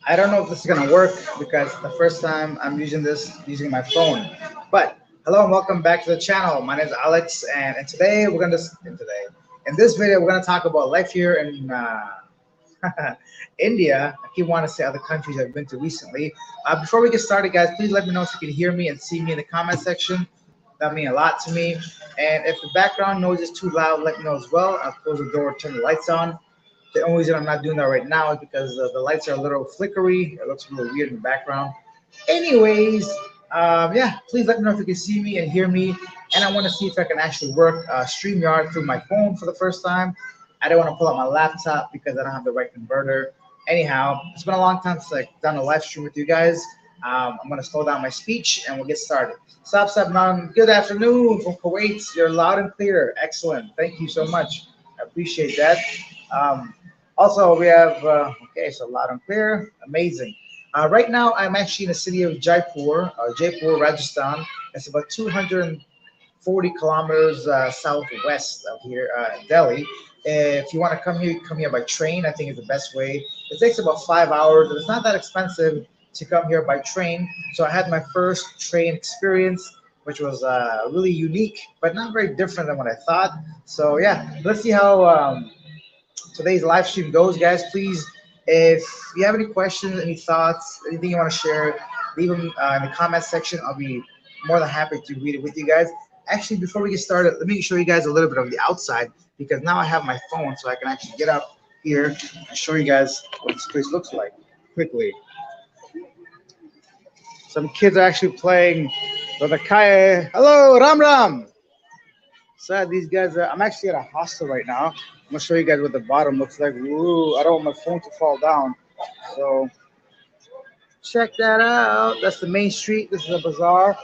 I don't know if this is gonna work because the first time I'm using this using my phone. But hello and welcome back to the channel. My name is Alex, and today we're gonna in this video we're gonna talk about life here in India. I keep wanting to say other countries I've been to recently. Before we get started, guys, please let me know if you can hear me and see me in the comment section. That means a lot to me. And if the background noise is too loud, let me know as well. I'll close the door, turn the lights on. The only reason I'm not doing that right now is because the lights are a little flickery. It looks a little weird in the background. Anyways, yeah, please let me know if you can see me and hear me. And I want to see if I can actually work StreamYard through my phone for the first time. I don't want to pull out my laptop because I don't have the right converter. Anyhow, it's been a long time since I've done a live stream with you guys. I'm going to slow down my speech and we'll get started. Sab man, good afternoon from Kuwait. You're loud and clear. Excellent. Thank you so much. I appreciate that. Um, Also, we have, okay, so loud and clear. Amazing. Right now, I'm actually in the city of Jaipur, Rajasthan. It's about 240 kilometers southwest of here, Delhi. If you want to come here, come here by train. I think is the best way. It takes about 5 hours, and it's not that expensive to come here by train. So I had my first train experience, which was really unique, but not very different than what I thought. So yeah, let's see how today's live stream goes, guys. Please, if you have any questions, any thoughts, anything you want to share, leave them in the comment section. I'll be more than happy to read it with you guys. Actually, before we get started, let me show you guys a little bit of the outside because now I have my phone, so I can actually get up here and show you guys what this place looks like quickly. Some kids are actually playing the Kaya. Hello, Ram Ram. So these guys, I'm actually at a hostel right now. I'm gonna show you guys what the bottom looks like. Woo, I don't want my phone to fall down. So check that out. That's the main street. This is a bazaar.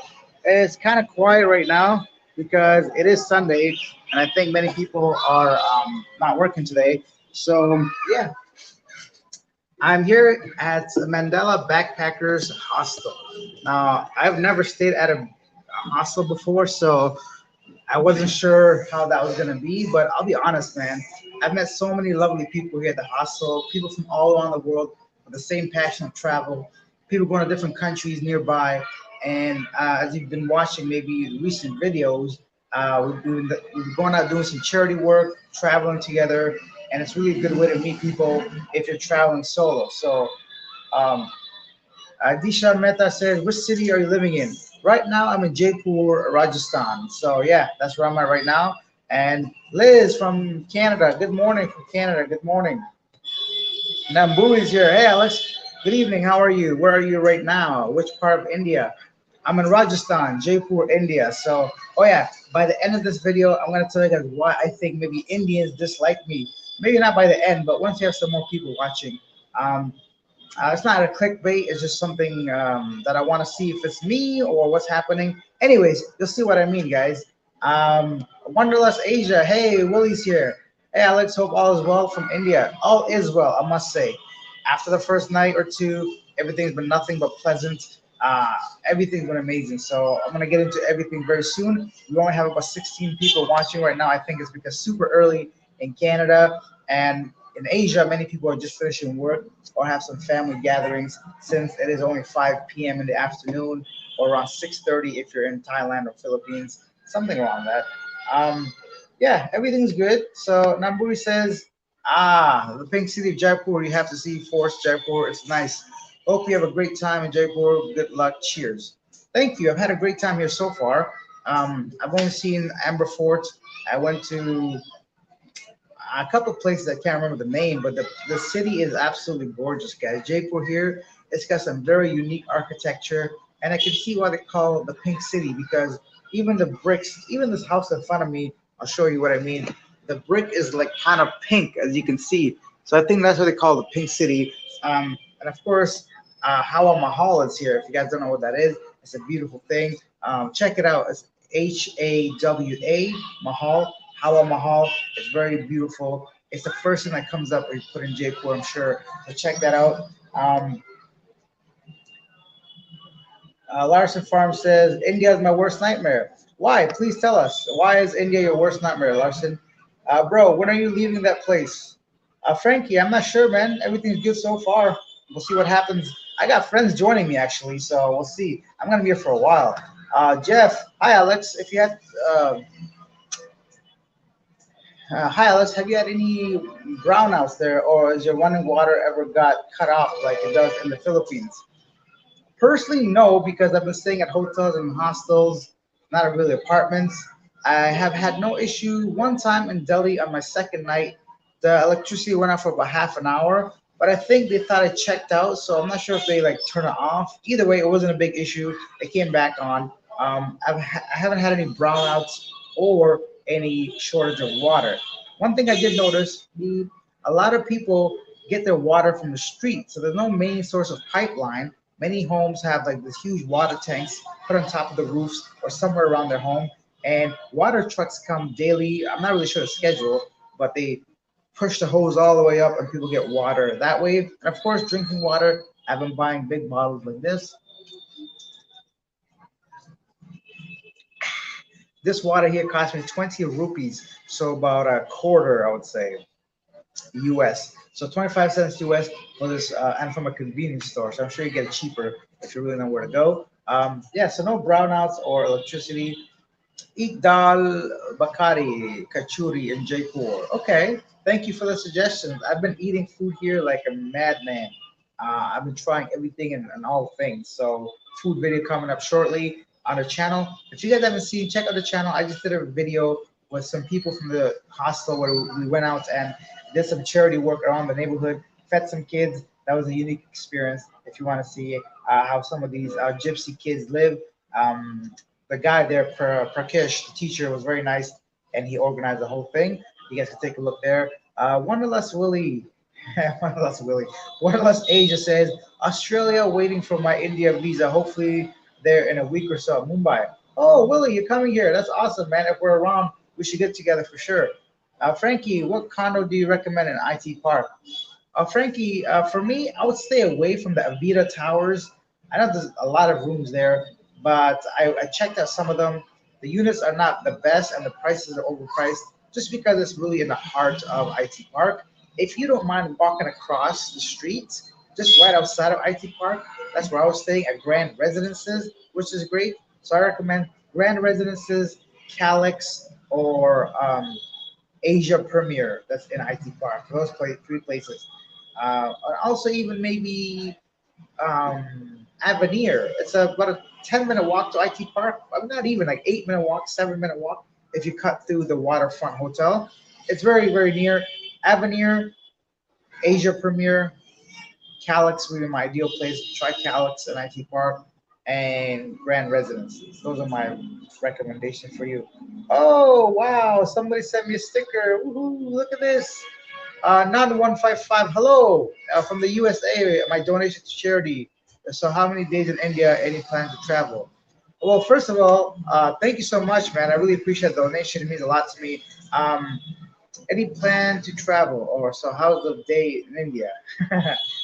It's kind of quiet right now because it is Sunday, and I think many people are not working today. So yeah, I'm here at Mandela Backpackers Hostel. Now, I've never stayed at a hostel before, so I wasn't sure how that was gonna be, but I'll be honest, man. I've met so many lovely people here at the hostel, people from all around the world with the same passion of travel, people going to different countries nearby. And as you've been watching maybe recent videos, we've going out doing some charity work, traveling together, and it's really a good way to meet people if you're traveling solo. So um, Disha Mehta says, which city are you living in? Right now, I'm in Jaipur, Rajasthan. So, yeah, that's where I'm at right now. And Liz from Canada, good morning from Canada. Good morning. Nambu is here. Hey, Alex. Good evening. How are you? Where are you right now? Which part of India? I'm in Rajasthan, Jaipur, India. So, oh yeah, by the end of this video, I'm going to tell you guys why I think maybe Indians dislike me. Maybe not by the end, but once you have some more people watching. Um, it's not a clickbait. It's just something that I want to see if it's me or what's happening. Anyways, you'll see what I mean, guys. Wanderlust Asia. Hey, Willie's here. Hey, Alex. Hope all is well from India. All is well, I must say. After the first night or two, everything's been nothing but pleasant. Uh, Everything's been amazing. So I'm gonna get into everything very soon. We only have about 16 people watching right now. I think it's because super early in Canada and in Asia, many people are just finishing work or have some family gatherings since it is only 5 p.m. in the afternoon or around 6:30 if you're in Thailand or Philippines, something around that. Um, yeah, everything's good. So Namburi says, the pink city of Jaipur, you have to see Forest Jaipur. It's nice. Hope you have a great time in Jaipur. Good luck. Cheers. Thank you. I've had a great time here so far. I've only seen Amber Fort. I went to a couple of places I can't remember the name, but the city is absolutely gorgeous, guys. Jaipur here, it's got some very unique architecture, and I can see why they call it the Pink City because even the bricks, even this house in front of me, I'll show you what I mean. The brick is like kind of pink, as you can see. So I think that's what they call the Pink City. And of course, Hawa Mahal is here. If you guys don't know what that is, it's a beautiful thing. Check it out. It's HAWA Mahal. Hawa Mahal. It's very beautiful. It's the first thing that comes up when you put in Jaipur, I'm sure. So check that out. Um, Larson Farm says, India is my worst nightmare. Why? Please tell us. Why is India your worst nightmare, Larson? Bro, when are you leaving that place? Frankie, I'm not sure, man. Everything's good so far. we'll see what happens. I got friends joining me actually, so we'll see. I'm gonna be here for a while. Jeff, hi Alex. If you had, uh, hi Alex, have you had any brownouts there, or is your running water ever got cut off like it does in the Philippines? Personally, no, because I've been staying at hotels and hostels, not really apartments. I have had no issue. One time in Delhi on my second night, the electricity went out for about half an hour, but I think they thought I checked out, so I'm not sure if they like turn it off. Either way, it wasn't a big issue. It came back on. I haven't had any brownouts or any shortage of water. One thing I did notice, a lot of people get their water from the street, so there's no main source of pipeline. Many homes have like these huge water tanks put on top of the roofs or somewhere around their home, and water trucks come daily. I'm not really sure the schedule, but they push the hose all the way up, and people get water that way. And of course, drinking water. I've been buying big bottles like this. This water here cost me 20 rupees, so about a quarter, I would say. US. So 25 cents US for this, and from a convenience store. So I'm sure you get it cheaper if you really know where to go. Yeah, so no brownouts or electricity. Eat dal bakari kachuri in Jaipur. Okay, thank you for the suggestions. I've been eating food here like a madman. I've been trying everything and all things. So food video coming up shortly on the channel. If you guys haven't seen, check out the channel. I just did a video with some people from the hostel where we went out and did some charity work around the neighborhood, fed some kids. That was a unique experience. If you want to see how some of these gypsy kids live, um, the guy there, Prakesh, the teacher, was very nice, and he organized the whole thing. You guys can take a look there. Wanderlust Willie, Wanderlust Willie, Wanderlust Asia says Australia waiting for my India visa. Hopefully there in a week or so. Mumbai. Oh, Willie, you're coming here. That's awesome, man. If we're around, we should get together for sure. Frankie, what condo do you recommend in IT Park? Frankie, for me, I would stay away from the Avita Towers. I know there's a lot of rooms there, but I checked out some of them. The units are not the best, and the prices are overpriced just because it's really in the heart of IT Park. If you don't mind walking across the street, just right outside of IT Park, that's where I was staying at Grand Residences, which is great. So I recommend Grand Residences, Calix, or Asia Premier that's in IT Park. Those three places. Also, even maybe Avenir. It's about a 10-minute walk to IT Park. I'm not even like 8-minute walk, 7-minute walk if you cut through the waterfront hotel. It's very, very near. Avenir, Asia Premier, Calix would be my ideal place. Try Calix and IT Park and Grand Residences. Those are my recommendations for you. Oh wow! Somebody sent me a sticker. Woohoo! Look at this. Non-155. Hello from the USA. My donation to charity. So, how many days in India? Any plan to travel? Well, first of all, thank you so much, man. I really appreciate the donation. It means a lot to me. Any plan to travel, or so how's the day in India?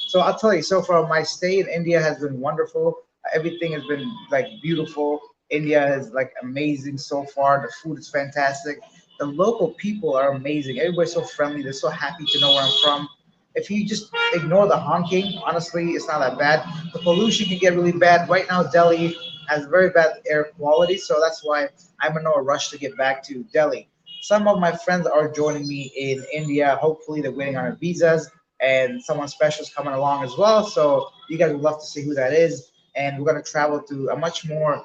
So I'll tell you, so far my stay in India has been wonderful. Everything has been like beautiful. India is like amazing so far. The food is fantastic. The local people are amazing. Everybody's so friendly. They're so happy to know where I'm from. If you just ignore the honking, honestly, it's not that bad. The pollution can get really bad. Right now, Delhi has very bad air quality, so that's why I'm in no rush to get back to Delhi. Some of my friends are joining me in India. Hopefully, they're waiting on their visas, and someone special is coming along as well. So you guys would love to see who that is. And we're gonna travel to a much more,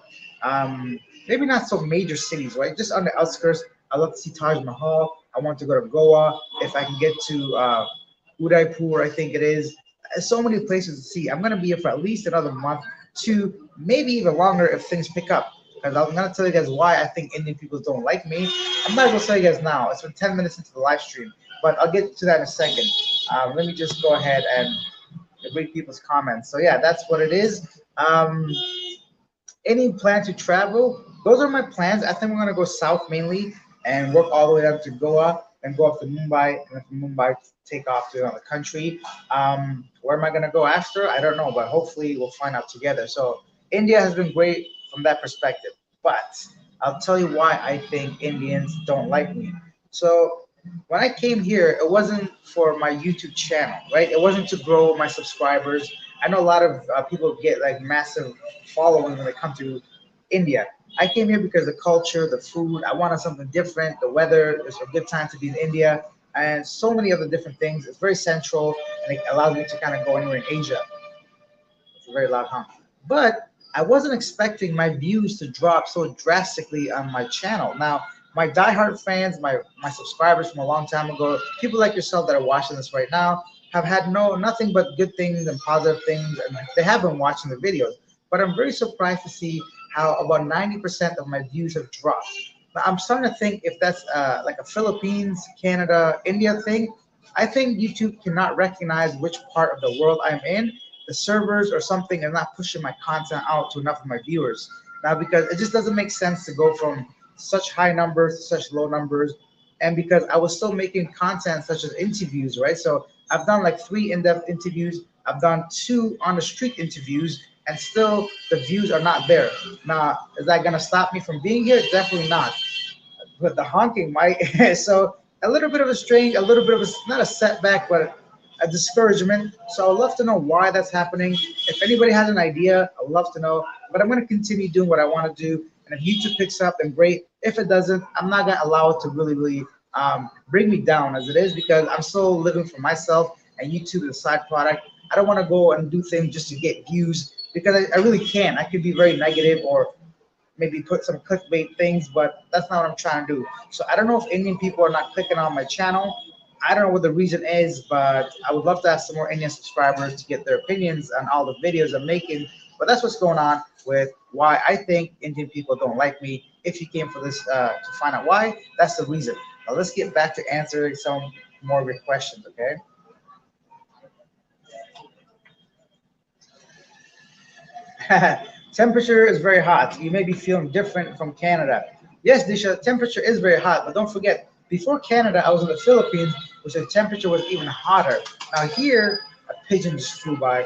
maybe not so major cities, right? Just on the outskirts. I love to see Taj Mahal. I want to go to Goa. If I can get to Udaipur, I think it is. So many places to see. I'm gonna be here for at least another month, two, maybe even longer if things pick up. Because I'm gonna tell you guys why I think Indian people don't like me. I'm not gonna tell you guys now. It's been 10 minutes into the live stream, but I'll get to that in a second. Let me just go ahead and read people's comments. So yeah, that's what it is. Any plan to travel? Those are my plans. I think we're gonna go south mainly and work all the way up to Goa and go up to Mumbai, and then from Mumbai take off to another country. Where am I gonna go after? I don't know, but hopefully we'll find out together. So India has been great from that perspective, but I'll tell you why I think Indians don't like me. So when I came here, it wasn't for my YouTube channel, right? It wasn't to grow my subscribers. I know a lot of people get like massive following when they come to India. I came here because the culture, the food, I wanted something different, the weather, it's a good time to be in India, and so many other different things. It's very central and it allows me to kind of go anywhere in Asia. It's a very loud honk. But I wasn't expecting my views to drop so drastically on my channel. Now, my diehard fans, my subscribers from a long time ago, people like yourself that are watching this right now, have had nothing but good things and positive things, and they have been watching the videos. But I'm very surprised to see how about 90% of my views have dropped. Now, I'm starting to think if that's like a Philippines, Canada, India thing. I think YouTube cannot recognize which part of the world I'm in, the servers or something are not pushing my content out to enough of my viewers now, because it just doesn't make sense to go from such high numbers to such low numbers. And because I was still making content such as interviews, right? So I've done like 3 in-depth interviews, I've done 2 on the street interviews, and still the views are not there. Now, is that going to stop me from being here? Definitely not, but the honking might. So a little bit of a strange, a little bit of a, not a setback, but a discouragement. So I'd love to know why that's happening. If anybody has an idea, I'd love to know. But I'm going to continue doing what I want to do. And if YouTube picks up, then great. If it doesn't, I'm not going to allow it to really bring me down as it is, because I'm still living for myself and YouTube is a side product. I don't want to go and do things just to get views, because I really can't. I could be very negative or maybe put some clickbait things, but that's not what I'm trying to do. So I don't know if Indian people are not clicking on my channel. I don't know what the reason is, but I would love to have some more Indian subscribers to get their opinions on all the videos I'm making. But that's what's going on with why I think Indian people don't like me. If you came for this to find out why, that's the reason. Now let's get back to answering some more of your questions, okay? Temperature is very hot. You may be feeling different from Canada. Yes, Disha, temperature is very hot, but don't forget, before Canada, I was in the Philippines, which the temperature was even hotter. Now here, a pigeon just flew by.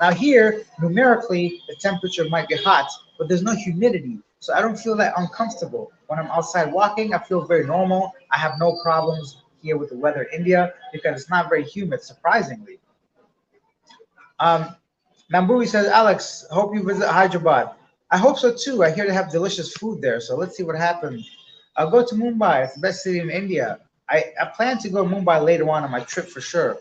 Now here, numerically, the temperature might be hot, but there's no humidity, so I don't feel that uncomfortable. When I'm outside walking, I feel very normal. I have no problems here with the weather in India because it's not very humid, surprisingly. Um, Namburi says, Alex, hope you visit Hyderabad. I hope so too. I hear they have delicious food there. So let's see what happens. I'll go to Mumbai. It's the best city in India. I plan to go to Mumbai later on my trip for sure.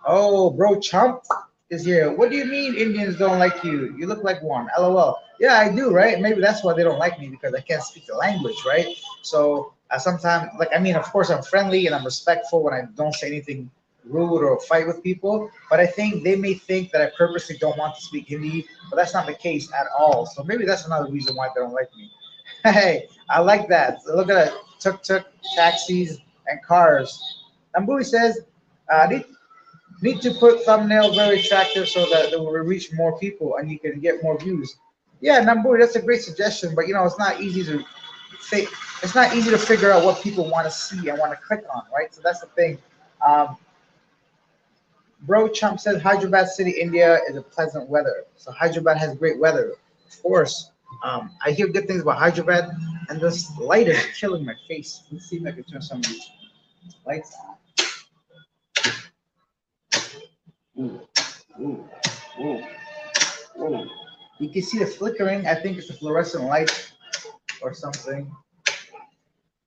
Oh, bro, Chump is here. What do you mean Indians don't like you? You look like one. LOL. Yeah, I do, right? Maybe that's why they don't like me, because I can't speak the language, right? So sometimes, like, I mean, of course, I'm friendly and I'm respectful when I don't say anything rude or fight with people. But I think they may think that I purposely don't want to speak Hindi, but that's not the case at all. So maybe that's another reason why they don't like me. Hey, I like that. So look at that. Tuk-tuk, taxis, and cars. Nambui says, need to put thumbnail very attractive so that it will reach more people and you can get more views. Yeah, Nambui, that's a great suggestion, but it's not easy to fi- it's not easy to figure out what people want to see and want to click on, right? So that's the thing. Um, Bro Chump says Hyderabad City, India is a pleasant weather. So Hyderabad has great weather, of course. I hear good things about Hyderabad, and this light is killing my face. Let's see if I can turn some of these lights on. Ooh, ooh, ooh, ooh. You can see the flickering. I think it's a fluorescent light or something.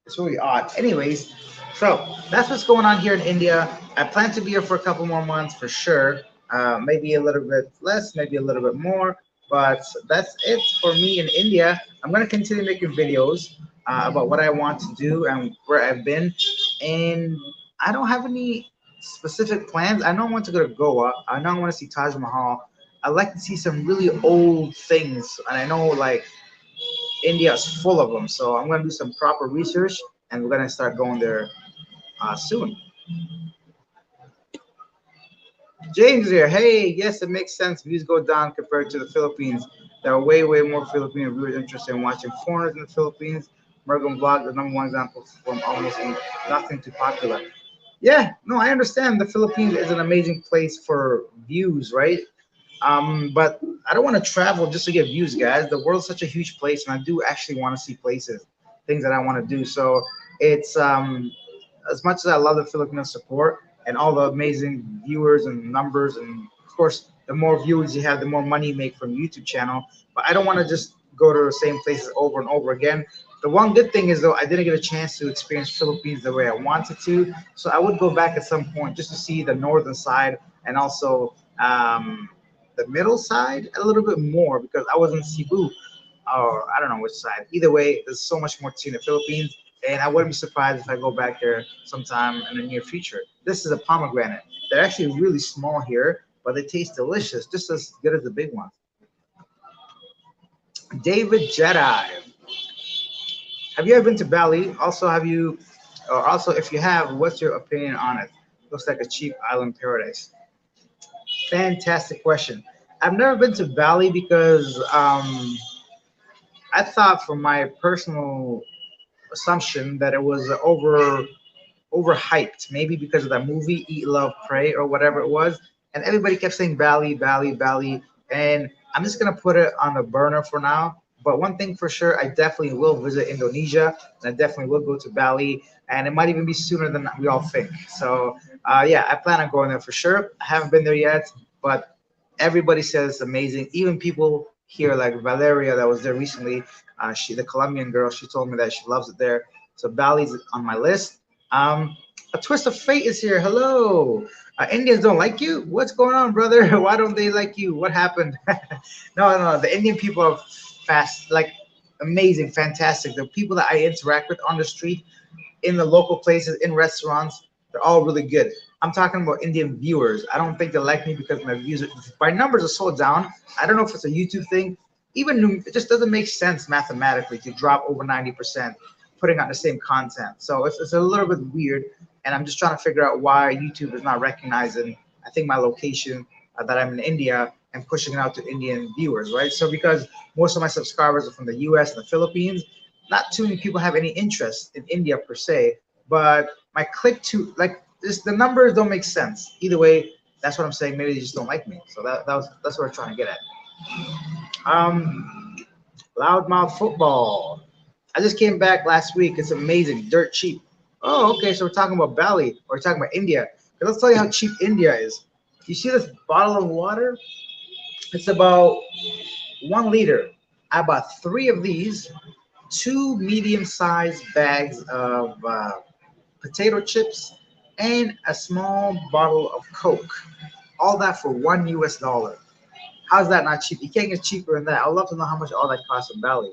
It's really odd. Anyways, so that's what's going on here in India. I plan to be here for a couple more months for sure. Maybe a little bit less, maybe a little bit more. But that's it for me in India. I'm going to continue making videos about what I want to do and where I've been. And I don't have any specific plans. I know I want to go to Goa. I know I want to see Taj Mahal. I like to see some really old things. And I know, like, India is full of them. So I'm going to do some proper research and we're going to start going there soon. James here. Hey, yes, it makes sense. Views go down compared to the Philippines. There are way more Filipino viewers interested in watching foreigners in the Philippines. Mergum Vlog, the number one example from almost nothing to popular. Yeah, no, I understand. The Philippines is an amazing place for views, right? But I don't want to travel just to get views, guys. The world's such a huge place, and I do actually want to see places, things that I want to do. So it's as much as I love the Filipino support and all the amazing viewers and numbers, and of course, the more viewers you have, the more money you make from YouTube channel. But I don't want to just go to the same places over and over again. The one good thing is though, I didn't get a chance to experience Philippines the way I wanted to, so I would go back at some point just to see the northern side and also the middle side a little bit more because I was in Cebu or I don't know which side. Either way, there's so much more to see in the Philippines, and I wouldn't be surprised if I go back there sometime in the near future. This is a pomegranate. They're actually really small here, but they taste delicious, just as good as the big ones. David Jedi, have you ever been to Bali? Also, have you, or also if you have, what's your opinion on it? Looks like a cheap island paradise. Fantastic question. I've never been to Bali because I thought, from my personal assumption, that it was overhyped, maybe because of that movie Eat, Love, Pray or whatever it was, and everybody kept saying Bali, Bali, Bali, and I'm just gonna put it on the burner for now. But one thing for sure, I definitely will visit Indonesia, and I definitely will go to Bali, and it might even be sooner than we all think. So yeah, I plan on going there for sure. I haven't been there yet, but everybody says it's amazing. Even people here, like Valeria, that was there recently, the Colombian girl, she told me that she loves it there. So Bali's on my list. A twist of fate is here. Hello. Indians don't like you? What's going on, brother? Why don't they like you? What happened? No, no, the Indian people are fast, like amazing, fantastic. The people that I interact with on the street, in the local places, in restaurants, they're all really good. I'm talking about Indian viewers. I don't think they like me because my numbers are so down. I don't know if it's a YouTube thing. Even it just doesn't make sense mathematically to drop over 90% putting out the same content. So it's a little bit weird, and I'm just trying to figure out why YouTube is not recognizing, I think, my location, that I'm in India, and pushing it out to Indian viewers, right? So because most of my subscribers are from the US and the Philippines, not too many people have any interest in India per se, but my click to, like, this, the numbers don't make sense. Either way, that's what I'm saying. Maybe they just don't like me. So that's what I'm trying to get at. Um, Loudmouth football. I just came back last week. It's amazing, dirt cheap. Oh, okay. So we're talking about Bali, or we're talking about India. Let's tell you how cheap India is. You see this bottle of water? It's about 1 liter. I bought three of these, two medium-sized bags of potato chips, and a small bottle of Coke. All that for $1 US. How's that not cheap? You can't get cheaper than that. I'd love to know how much all that costs in Bali.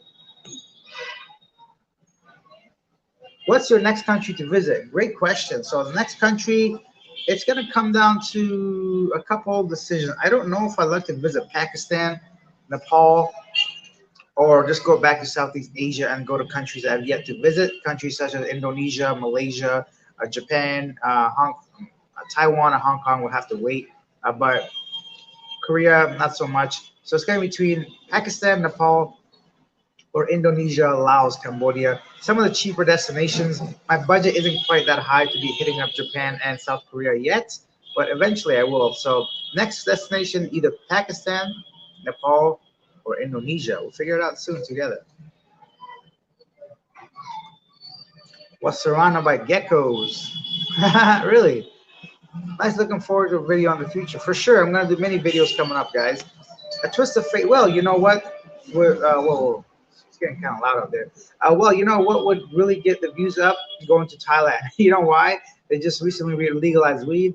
What's your next country to visit? Great question. So the next country, it's going to come down to a couple of decisions. I don't know if I'd like to visit Pakistan, Nepal, or just go back to Southeast Asia and go to countries I have yet to visit. Countries such as Indonesia, Malaysia, Japan, Taiwan, and Hong Kong will have to wait. But Korea, not so much. So it's going to be between Pakistan, Nepal, or Indonesia, Laos, Cambodia. Some of the cheaper destinations. My budget isn't quite that high to be hitting up Japan and South Korea yet, but eventually I will. So next destination, either Pakistan, Nepal, or Indonesia. We'll figure it out soon together. Was surrounded by geckos. Really? Nice, looking forward to a video on the future. For sure, I'm going to do many videos coming up, guys. A twist of fate. Well, you know what? Whoa. It's getting kind of loud out there. Well, you know what would really get the views up? Going to Thailand. You know why? They just recently legalized weed.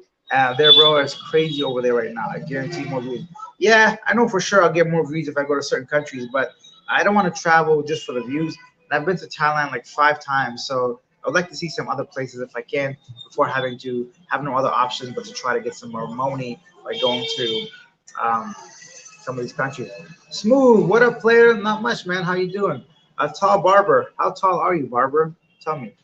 Their bro is crazy over there right now. I guarantee more views. Yeah, I know for sure I'll get more views if I go to certain countries, but I don't want to travel just for the views. And I've been to Thailand like 5 times, so I would like to see some other places if I can before having to have no other options but to try to get some more money by going to um, some of these countries. Smooth, what up, player? Not much, man. How you doing? A tall barber. How tall are you, barber? Tell me.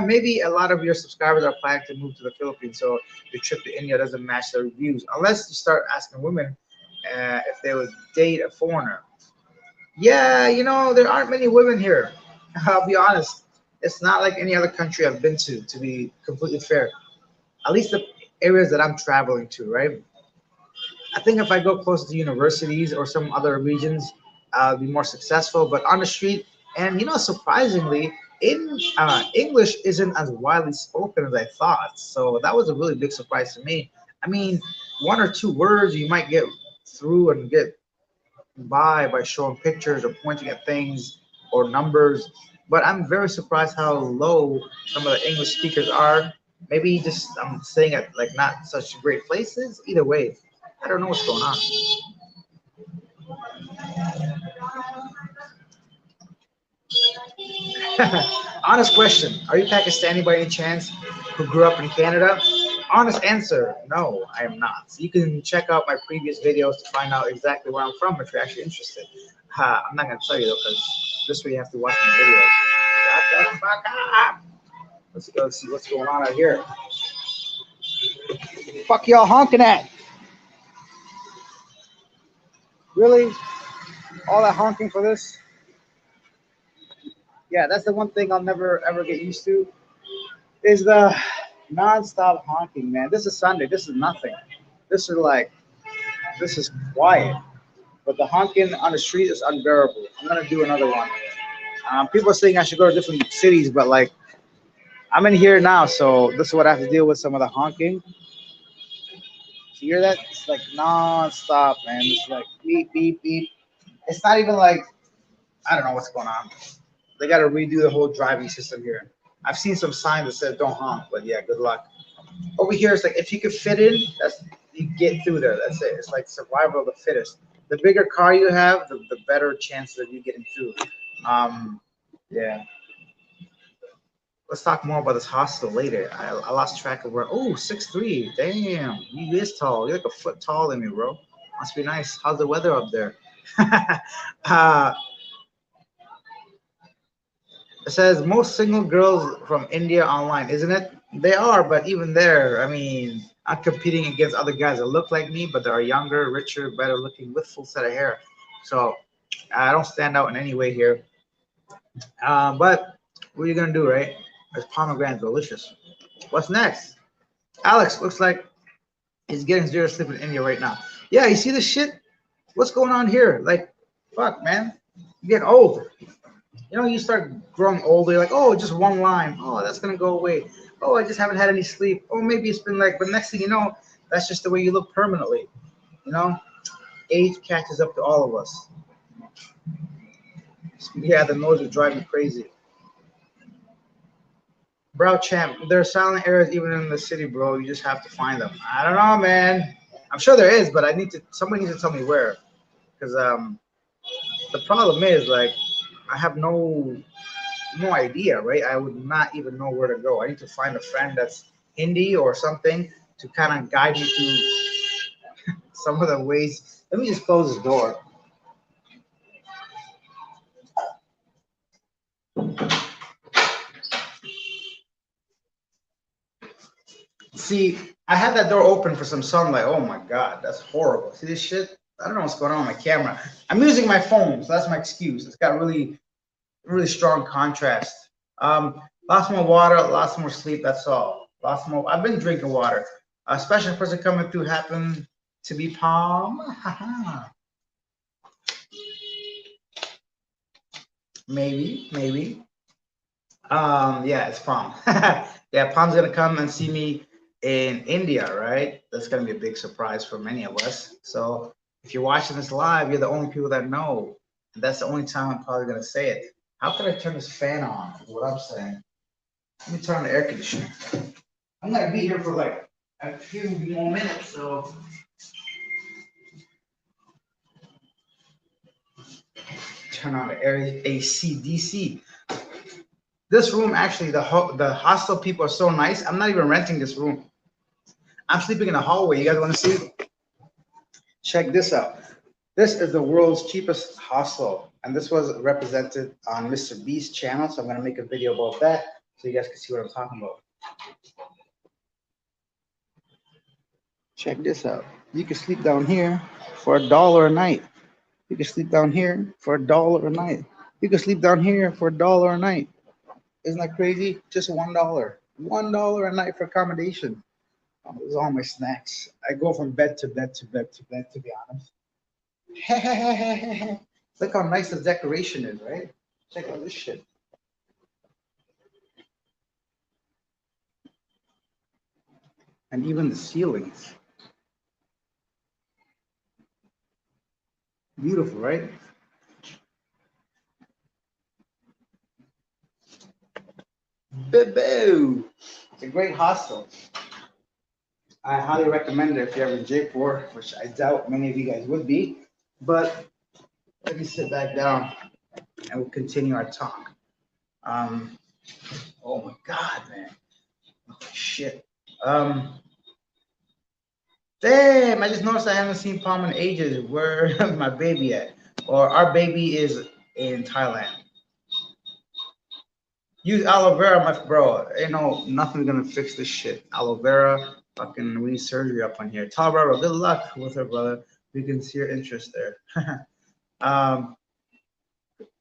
Maybe a lot of your subscribers are planning to move to the Philippines, so your trip to India doesn't match their reviews. Unless you start asking women if they would date a foreigner. Yeah, you know, there aren't many women here. I'll be honest. It's not like any other country I've been to be completely fair. At least the areas that I'm traveling to, right? I think if I go closer to universities or some other regions, I'll be more successful. But on the street, and you know, surprisingly, in English isn't as widely spoken as I thought. So that was a really big surprise to me. I mean, one or two words you might get through and get by showing pictures or pointing at things or numbers. But I'm very surprised how low some of the English speakers are. Maybe just I'm staying at like not such great places. Either way, I don't know what's going on. Honest question: are you Pakistani by any chance who grew up in Canada? Honest answer: no, I am not. So you can check out my previous videos to find out exactly where I'm from if you're actually interested. I'm not gonna tell you though, because this way you have to watch my videos. Shut the fuck up. Let's go see what's going on out here. Fuck y'all honking at? Really? All that honking for this? Yeah, that's the one thing I'll never ever get used to is the non-stop honking, man. This is Sunday. This is nothing. This is like this is quiet, but the honking on the street is unbearable. I'm gonna do another one. People are saying I should go to different cities, but like I'm in here now, so this is what I have to deal with. Some of the honking. You hear that? It's like non-stop, man. It's like beep, beep, beep. It's not even like I don't know what's going on. They got to redo the whole driving system here. I've seen some signs that said don't honk, but yeah, good luck. Over here, it's like if you could fit in, that's you get through there. That's it. It's like survival of the fittest. The bigger car you have, the better chances of you getting through. Yeah. Let's talk more about this hostel later. I lost track of where. Oh, 6'3". Damn, you is tall. You're like a foot taller than me, bro. Must be nice. How's the weather up there? uh, it says most single girls from India online, isn't it? They are, but even there, I mean, I'm competing against other guys that look like me, but they are younger, richer, better looking with full set of hair. So I don't stand out in any way here. But what are you gonna do, right? This pomegranate delicious. What's next? Alex looks like he's getting zero sleep in India right now. Yeah, you see this shit? What's going on here? Like, fuck, man. You get old. You know, you start growing older. You're like, oh, just one line. Oh, that's gonna go away. Oh, I just haven't had any sleep. Oh, maybe it's been like, but next thing you know, that's just the way you look permanently. You know, age catches up to all of us. Yeah, the nose is driving me crazy. Bro, champ, there are silent areas even in the city, bro. You just have to find them. I don't know, man. I'm sure there is, but I need to. Somebody needs to tell me where, because the problem is like I have no idea, right? I would not even know where to go. I need to find a friend that's Hindi or something to kind of guide me through some of the ways. Let me just close this door. See, I had that door open for some sunlight. Oh my God, that's horrible. See this shit? I don't know what's going on with my camera. I'm using my phone, so that's my excuse. It's got really strong contrast. Lots more water, lots more sleep. That's all. Lots more. I've been drinking water. A special person coming through happened to be Palm. Maybe. Yeah, it's Palm. Yeah, Palm's gonna come and see me in India, right? That's gonna be a big surprise for many of us. So if you're watching this live, you're the only people that know. And that's the only time I'm probably gonna say it. How can I turn this fan on? Is what I'm saying. Let me turn on the air conditioner. I'm gonna be here for like a few more minutes, so turn on the air AC DC. This room actually, the hostel people are so nice. I'm not even renting this room. I'm sleeping in the hallway. You guys want to see? Check this out. This is the world's cheapest hostel, and this was represented on Mr. Beast's channel. So I'm gonna make a video about that, so you guys can see what I'm talking about. Check this out. You can sleep down here for $1 a night. You can sleep down here for $1 a night. You can sleep down here for $1 a night. Isn't that crazy? Just $1. $1 a night for accommodation. Oh, those are all my snacks. I go from bed to bed to bed to bed, to be honest. Look how nice the decoration is, right? Check out this shit. And even the ceilings, beautiful, right? Boo! It's a great hostel. I highly recommend it if you're ever in Jaipur, which I doubt many of you guys would be. But let me sit back down and we'll continue our talk. Um, oh my God, man. Oh, shit. Um, Damn, I just noticed I haven't seen Palm in ages. Where is my baby at? Or our baby is in Thailand. Use aloe vera, my bro. Ain't no nothing's gonna fix this shit. Aloe vera, fucking we need surgery up on here. Tall brother, good luck with her brother. We can see your interest there. um,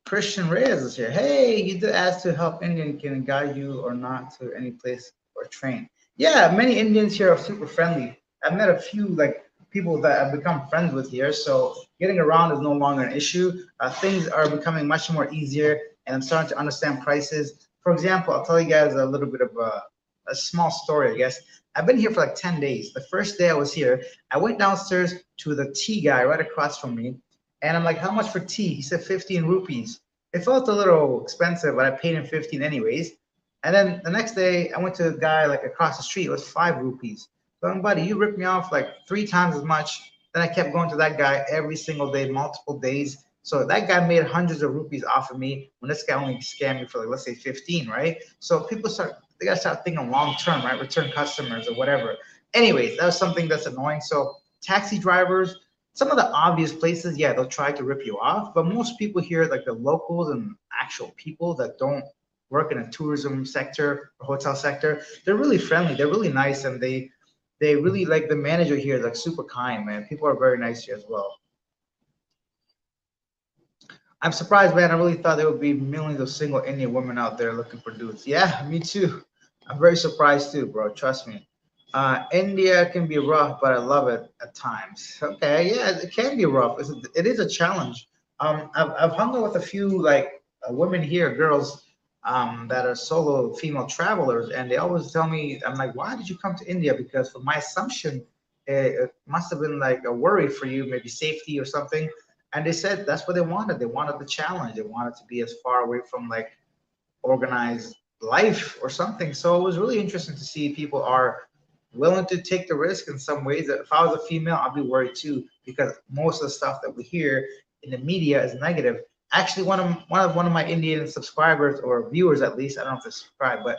Christian Reyes is here. Hey, you did ask to help Indian can guide you or not to any place or train. Yeah, many Indians here are super friendly. I've met a few like people that I've become friends with here, so getting around is no longer an issue. Things are becoming much more easier, and I'm starting to understand prices. For example, I'll tell you guys a little bit of a small story, I guess. I've been here for like 10 days. The first day I was here, I went downstairs to the tea guy right across from me, and I'm like, how much for tea? He said 15 rupees. It felt a little expensive, but I paid him 15 anyways. And then the next day, I went to a guy like across the street. It was 5 rupees. So, I'm, buddy, you ripped me off like 3 times as much. Then I kept going to that guy every single day, multiple days. So that guy made hundreds of rupees off of me when this guy only scammed me for like, let's say 15, right? So people they gotta start thinking long term, right? Return customers or whatever. Anyways, that was something that's annoying. So taxi drivers, some of the obvious places, yeah, they'll try to rip you off, but most people here, like the locals and actual people that don't work in a tourism sector or hotel sector, they're really friendly, they're really nice, and they really like the manager here, like super kind, man. People are very nice here as well. I'm surprised, man. I really thought there would be millions of single Indian women out there looking for dudes. Yeah, me too. I'm very surprised too, bro. Trust me. India can be rough, but I love it at times. Okay, yeah, it can be rough. It is a challenge. I've hung out with a few like women here, girls, that are solo female travelers, and they always tell me, I'm like, why did you come to India? Because for my assumption, it must have been like a worry for you, maybe safety or something. And they said that's what they wanted. They wanted the challenge. They wanted to be as far away from like organized life or something. So it was really interesting to see people are willing to take the risk in some ways. That if I was a female, I'd be worried too, because most of the stuff that we hear in the media is negative. Actually, one of my Indian subscribers or viewers, at least, I don't know if they subscribe, but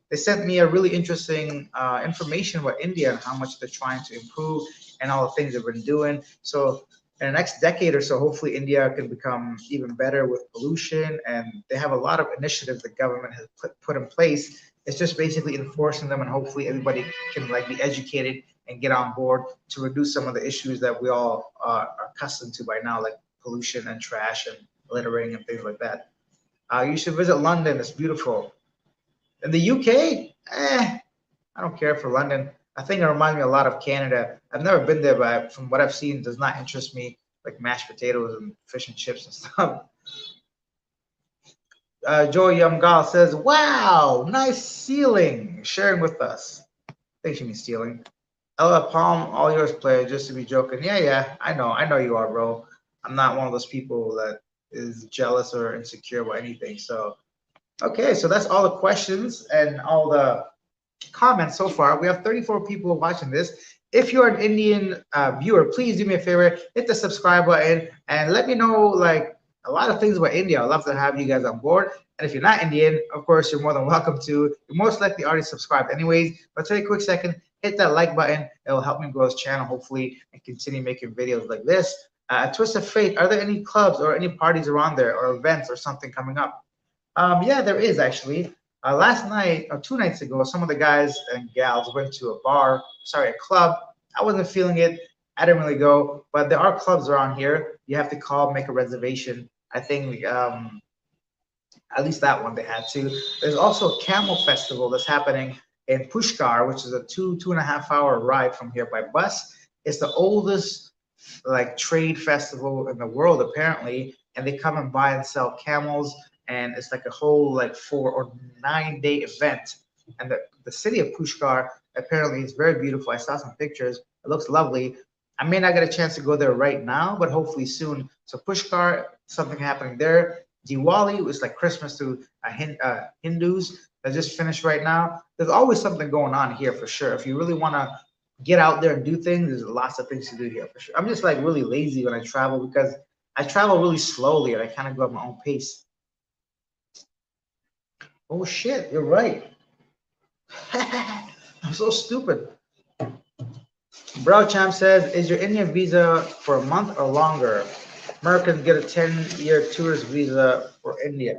they sent me a really interesting information about India and how much they're trying to improve and all the things they've been doing. So in the next decade or so, hopefully India can become even better with pollution. And they have a lot of initiatives the government has put in place. It's just basically enforcing them, and hopefully everybody can like be educated and get on board to reduce some of the issues that we all are accustomed to by now, like pollution and trash and littering and things like that. You should visit London. It's beautiful. In the UK, I don't care for London. I think it reminds me a lot of Canada. I've never been there, but from what I've seen, it does not interest me, like mashed potatoes and fish and chips and stuff. Joy Yumgal says, "Wow, nice ceiling." Sharing with us. I think she means stealing. Ella Palm, all yours, player. Just to be joking. Yeah, yeah, I know you are, bro. I'm not one of those people that is jealous or insecure about anything. So, okay, so that's all the questions and all the comments so far. We have 34 people watching this. If you're an Indian viewer, please do me a favor, hit the subscribe button and let me know like a lot of things about India. I'd love to have you guys on board. And if you're not Indian, of course, you're more than welcome to. You're most likely already subscribed anyways. But take a quick second, hit that like button. It will help me grow this channel, hopefully, and continue making videos like this. Twist of Fate, are there any clubs or any parties around there or events or something coming up? Yeah, there is actually. Last night or 2 nights ago, some of the guys and gals went to a club. I wasn't feeling it. I didn't really go, but there are clubs around here. You have to call, make a reservation. I think at least that one they had to. There's also a camel festival that's happening in Pushkar, which is a 2.5 hour ride from here by bus. It's the oldest like trade festival in the world apparently, and they come and buy and sell camels, and it's like a whole like 4 or 9 day event. And the city of Pushkar Apparently, it's very beautiful. I saw some pictures. It looks lovely. I may not get a chance to go there right now, but hopefully soon. So Pushkar, something happening there. Diwali was like Christmas to Hindus that just finished right now. There's always something going on here for sure. If you really want to get out there and do things, there's lots of things to do here for sure. I'm just like really lazy when I travel because I travel really slowly and I kind of go at my own pace. Oh shit, you're right. I'm so stupid. Bro Champ says, is your Indian visa for a month or longer? Americans get a 10-year tourist visa for India.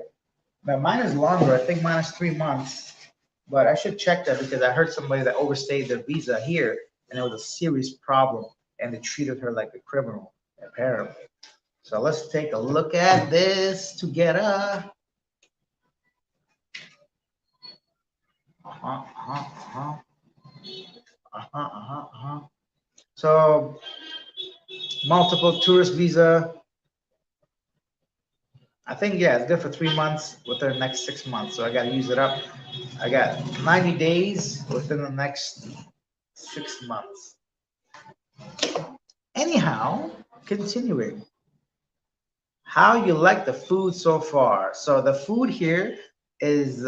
Now mine is longer. I think mine is 3 months, but I should check that because I heard somebody that overstayed their visa here and it was a serious problem and they treated her like a criminal, apparently. So let's take a look at this together. Uh-huh, uh-huh, uh-huh, uh-huh, uh-huh, uh-huh. So multiple tourist visa. I think yeah, it's good for 3 months within the next 6 months. So I gotta use it up. I got 90 days within the next 6 months. Anyhow, continuing. How you like the food so far? So the food here is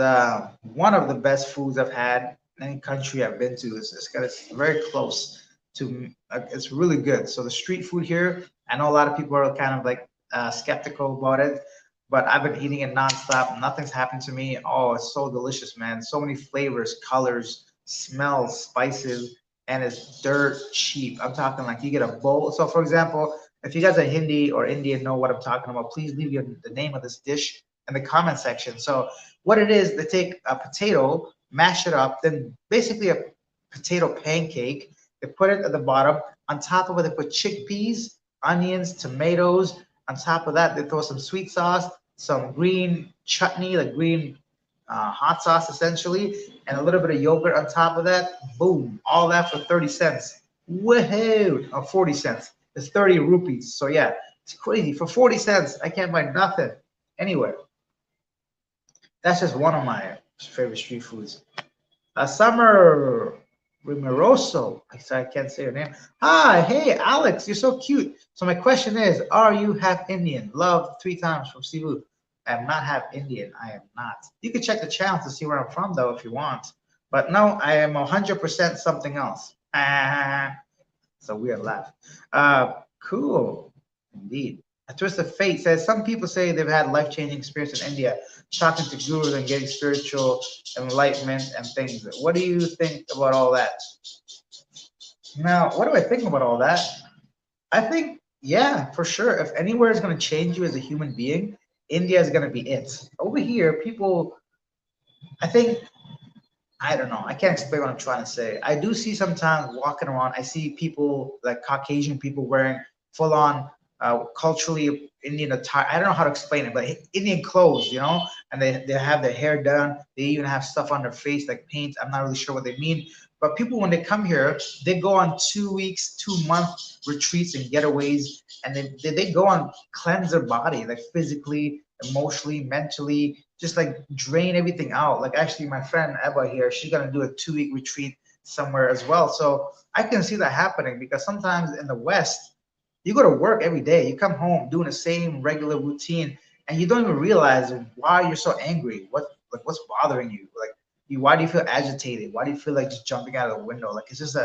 one of the best foods I've had in any country I've been to. It's very close to. It's really good. So the street food here, I know a lot of people are kind of like skeptical about it, but I've been eating it nonstop. Nothing's happened to me. Oh, it's so delicious, man. So many flavors, colors, smells, spices, and it's dirt cheap. I'm talking like you get a bowl. So for example, if you guys are Hindi or Indian know what I'm talking about, please leave the name of this dish in the comment section. So what it is, they take a potato, mash it up, then basically a potato pancake. They put it at the bottom. On top of it, they put chickpeas, onions, tomatoes. On top of that, they throw some sweet sauce, some green chutney, like green hot sauce essentially, and a little bit of yogurt on top of that. Boom, all that for 30 cents. Woohoo! Or 40 cents. It's 30 rupees. So yeah, it's crazy. For 40 cents, I can't buy nothing anywhere. That's just one of my favorite street foods. Summer Rimeroso. I can't say your name. Hi, hey, Alex, you're so cute. So my question is, are you half Indian? Love 3 times from Cebu. I am not half Indian. I am not. You can check the channel to see where I'm from, though, if you want. But no, I am 100% something else. Ah, it's a weird laugh. Cool, indeed. A Twist of Fate says some people say they've had life-changing experience in India, talking to gurus and getting spiritual enlightenment and things. What do you think about all that? Now, what do I think about all that? I think, yeah, for sure. If anywhere is going to change you as a human being, India is going to be it. Over here, people, I think I don't know. I can't explain what I'm trying to say. I do see sometimes walking around, I see people like Caucasian people wearing full on culturally Indian attire. I don't know how to explain it, but Indian clothes, and they have their hair done. They even have stuff on their face like paint. I'm not really sure what they mean. But people, when they come here, they go on 2 weeks, 2 month retreats and getaways, and they go on cleanse their body, like physically, emotionally, mentally, just like drain everything out. Like actually, my friend Eba here, she's gonna do a 2 week retreat somewhere as well. So I can see that happening because sometimes in the West, you go to work every day, you come home doing the same regular routine, and you don't even realize why you're so angry. What's bothering you? Like why do you feel agitated? Why do you feel like just jumping out of the window? Like it's just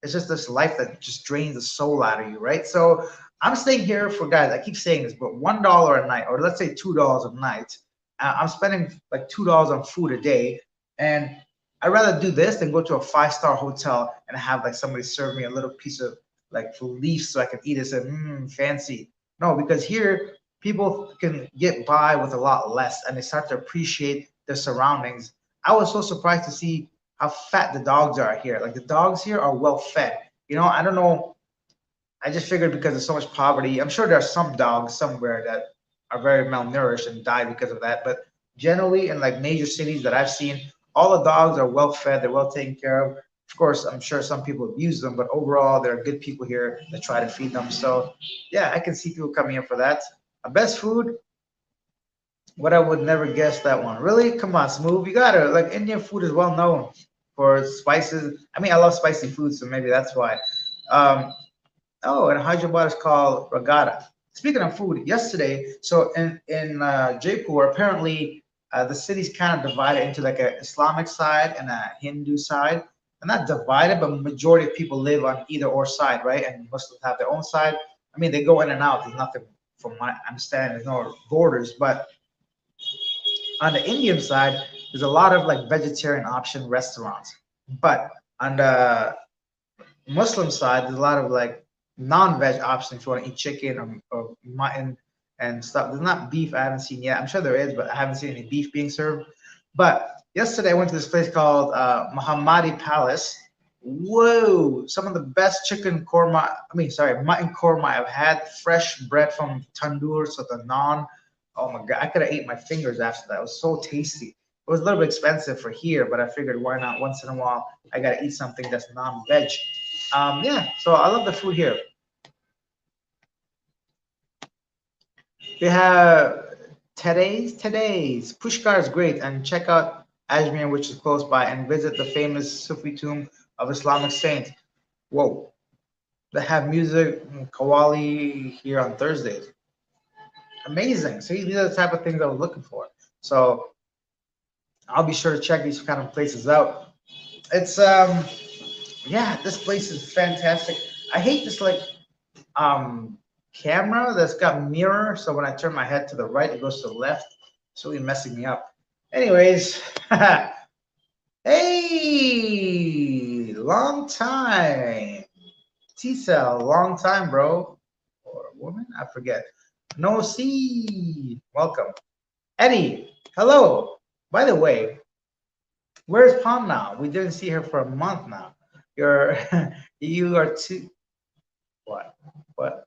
this life that just drains the soul out of you, right? So I'm staying here for guys. I keep saying this, but $1 a night, or let's say $2 a night. I'm spending like $2 on food a day, and I'd rather do this than go to a 5-star hotel and have like somebody serve me a little piece of like leaf so I can eat it and fancy. No, because here people can get by with a lot less and they start to appreciate their surroundings. I was so surprised to see how fat the dogs are here. Like the dogs here are well fed. I don't know. I just figured because of so much poverty, I'm sure there are some dogs somewhere that are very malnourished and die because of that. But generally, in like major cities that I've seen, all the dogs are well fed, they're well taken care of. Of course, I'm sure some people abuse them, but overall, there are good people here that try to feed them. So, yeah, I can see people coming in for that. Best food, what I would never guess that one. Really? Come on, Smooth. You got it. Like Indian food is well known. for spices. I mean, I love spicy food, so maybe that's why. Um, oh, and Hyderabad is called Ragada. Speaking of food, yesterday, so in Jaipur, apparently the city's kind of divided into like a Islamic side and a Hindu side. And not divided, but majority of people live on either or side, right? And Muslims have their own side. I mean, they go in and out. There's nothing, from my understanding, there's no borders. But on the Indian side, there's a lot of like vegetarian option restaurants. But on the Muslim side, there's a lot of like non-veg options if you want to eat chicken or mutton and stuff. There's not beef I haven't seen yet. I'm sure there is, but I haven't seen any beef being served. But yesterday I went to this place called Muhammadi Palace. Whoa, some of the best chicken korma, I mean, sorry, mutton korma I've had, fresh bread from tandoor, so the naan. Oh my God, I could have ate my fingers after that. It was so tasty. It was a little bit expensive for here, but I figured why not once in a while I gotta eat something that's non-veg. Yeah, so I love the food here. They have today's Pushkar is great, and check out Ajmer, which is close by, and visit the famous Sufi tomb of Islamic saint. Whoa, they have music and Qawwali here on Thursdays. Amazing. See, these are the type of things I was looking for. So I'll be sure to check these kind of places out. It's yeah, this place is fantastic. I hate this like camera that's got mirror, so when I turn my head to the right, it goes to the left. It's really messing me up. Anyways, hey, long time. T-Cell, long time, bro. Or woman, I forget. No C, welcome. Eddie, hello. By the way, where's Palm now? We didn't see her for a month now. You're you are too what? What?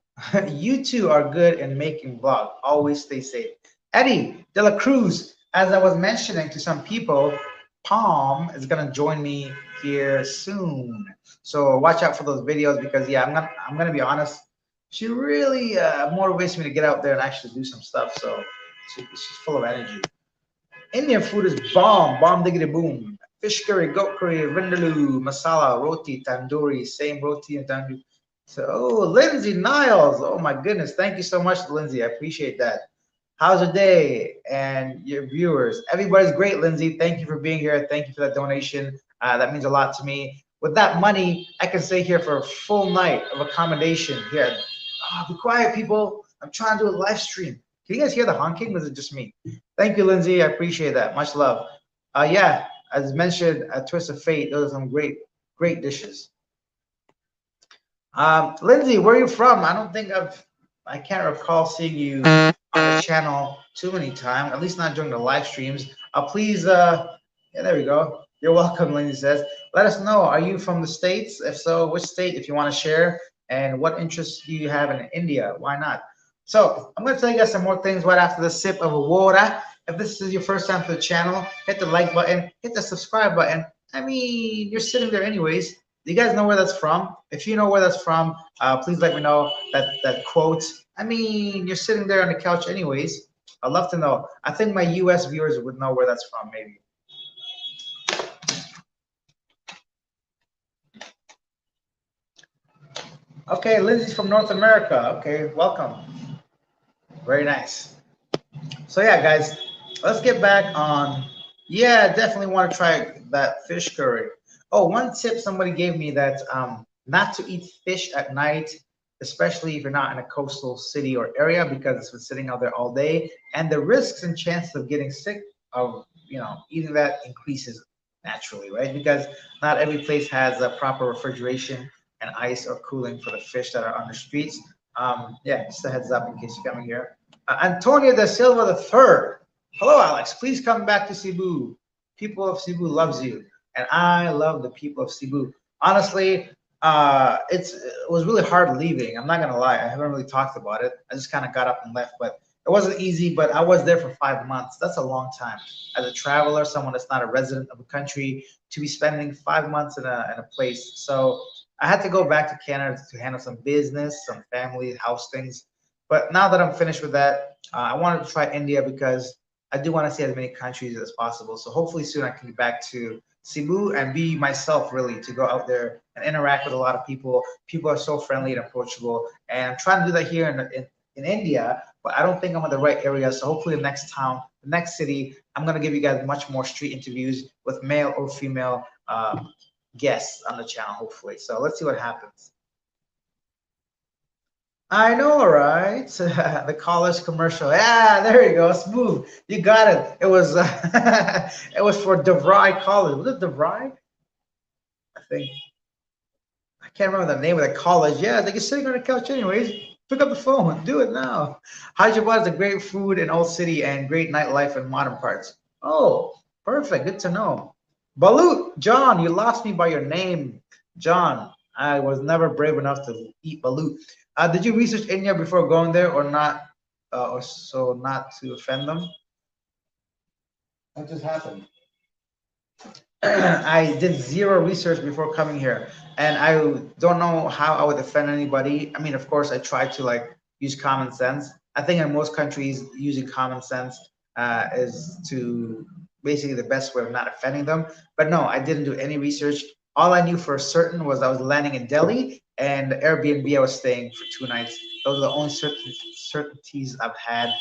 You two are good in making vlog. Always stay safe. Eddie De La Cruz, as I was mentioning to some people, Palm is gonna join me here soon. So watch out for those videos because yeah, I'm gonna be honest. She really motivates me to get out there and actually do some stuff. So she's full of energy. Indian food is bomb, bomb diggity boom. Fish curry, goat curry, vindaloo, masala, roti, tandoori, same roti and tandoori. So, oh, Lindsay Niles. Oh my goodness. Thank you so much, Lindsay. I appreciate that. How's your day and your viewers? Everybody's great, Lindsay. Thank you for being here. Thank you for that donation. That means a lot to me. With that money, I can stay here for a full night of accommodation here. Oh, be quiet, people. I'm trying to do a live stream. Can you guys hear the honking? Or is it just me? Thank you, Lindsay. I appreciate that. Much love. Yeah, as mentioned, a twist of fate. Those are some great, great dishes. Lindsay, where are you from? I don't think I can't recall seeing you on the channel too many times, at least not during the live streams. Please, yeah, there we go. You're welcome, Lindsay says. Let us know, are you from the States? If so, which state, if you want to share, and what interests do you have in India? Why not? So I'm going to tell you guys some more things right after the sip of water. If this is your first time to the channel, hit the like button, hit the subscribe button. I mean, you're sitting there anyways. Do you guys know where that's from? If you know where that's from, please let me know that quote. I mean, you're sitting there on the couch anyways. I'd love to know. I think my US viewers would know where that's from, maybe. Okay, Lindsay's from North America. Okay, welcome. Very nice. So yeah, guys, let's get back on. Yeah, definitely want to try that fish curry. Oh, one tip somebody gave me that not to eat fish at night, especially if you're not in a coastal city or area because it's been sitting out there all day, and the risks and chances of getting sick of eating that increases naturally, right? Because not every place has a proper refrigeration and ice or cooling for the fish that are on the streets. Yeah, just a heads up in case you're coming here. Antonio da Silva the third. Hello, Alex. Please come back to Cebu. People of Cebu loves you, and I love the people of Cebu. Honestly, it was really hard leaving. I'm not gonna lie. I haven't really talked about it. I just kind of got up and left, but it wasn't easy. But I was there for 5 months. That's a long time as a traveler, someone that's not a resident of a country, to be spending 5 months in a place. So I had to go back to Canada to handle some business, some family, house things. But now that I'm finished with that, I wanted to try India because I do want to see as many countries as possible. So hopefully soon I can get back to Cebu and be myself really to go out there and interact with a lot of people. People are so friendly and approachable, and I'm trying to do that here in India, but I don't think I'm in the right area. So hopefully the next town, the next city, I'm gonna give you guys much more street interviews with male or female guests on the channel, hopefully. So let's see what happens. I know, right? The college commercial. Yeah, there you go. Smooth. You got it. It was it was for DeVry College. Was it DeVry? I think I can't remember the name of the college. Yeah, they are sitting on the couch anyways. Pick up the phone. Do it now. Hyderabad is a great food in Old City and great nightlife in modern parts. Oh, perfect. Good to know. Balut, John, you lost me by your name. John, I was never brave enough to eat balut. Did you research India before going there or not? Or so not to offend them? What just happened? I did zero research before coming here, and I don't know how I would offend anybody. I mean, of course, I try to like use common sense. I think in most countries, using common sense is to basically the best way of not offending them. But no, I didn't do any research. All I knew for certain was I was landing in Delhi, and the Airbnb I was staying for 2 nights. Those are the only certainties I've had.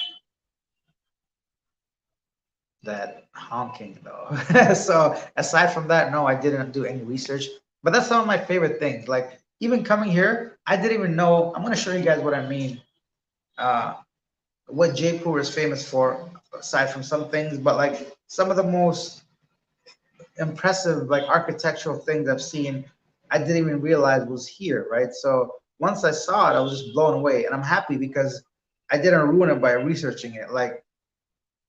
That honking though. So aside from that, no, I didn't do any research. But that's some of my favorite things. Like even coming here, I didn't even know. I'm gonna show you guys what I mean. Uh, what Jaipur is famous for, aside from some things, but like some of the most impressive like architectural things I've seen, I didn't even realize was here, right? So once I saw it, I was just blown away, and I'm happy because I didn't ruin it by researching it. Like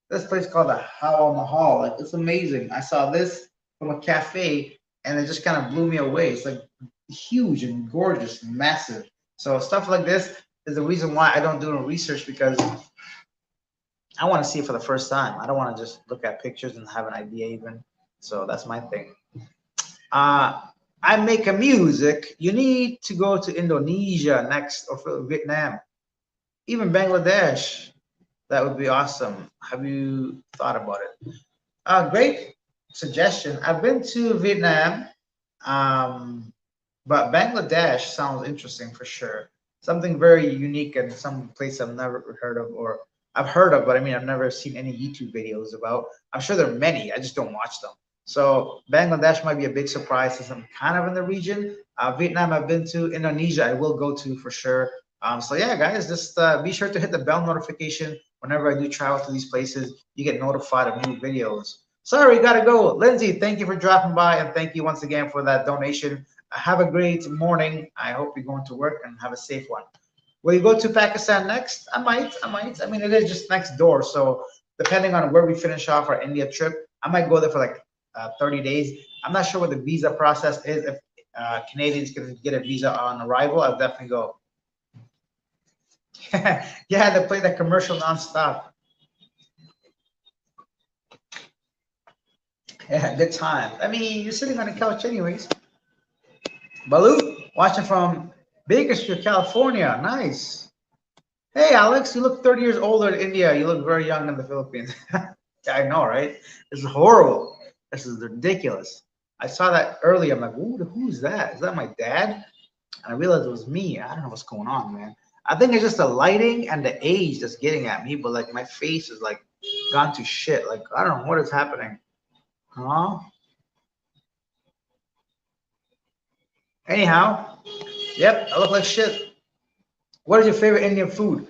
this place called the Howell Mahal. Like it's amazing. I saw this from a cafe and it just kind of blew me away. It's like huge and gorgeous, and massive. So stuff like this is the reason why I don't do no research because I want to see it for the first time. I don't want to just look at pictures and have an idea even. So that's my thing. Uh, I make a music. You need to go to Indonesia next or Vietnam, even Bangladesh. That would be awesome. Have you thought about it? Great suggestion. I've been to Vietnam, um, but Bangladesh sounds interesting for sure. Something very unique and some place I've never heard of, or I've heard of, but I mean, I've never seen any YouTube videos about. I'm sure there are many, I just don't watch them. So Bangladesh might be a big surprise since I'm kind of in the region. Vietnam, I've been to. Indonesia, I will go to for sure. So yeah, guys, just be sure to hit the bell notification whenever I do travel to these places. You get notified of new videos. Sorry, gotta go. Lindsay, thank you for dropping by, and thank you once again for that donation. Have a great morning. I hope you're going to work and have a safe one. Will you go to Pakistan next? I might. I might. I mean, it is just next door. So depending on where we finish off our India trip, I might go there for like 30 days. I'm not sure what the visa process is. If Canadians can get a visa on arrival, I'll definitely go. Yeah, they play that commercial nonstop. Yeah, good time. I mean, you're sitting on the couch anyways. Balu, watching from Bakersfield, California. Nice. Hey, Alex, you look 30 years older in India. You look very young in the Philippines. Yeah, I know, right? This is horrible. This is ridiculous. I saw that earlier. I'm like, who's that? Is that my dad? And I realized it was me. I don't know what's going on, man. I think it's just the lighting and the age that's getting at me, but like my face is like gone to shit. Like, I don't know what is happening. Huh? Anyhow, yep, I look like shit. What is your favorite Indian food?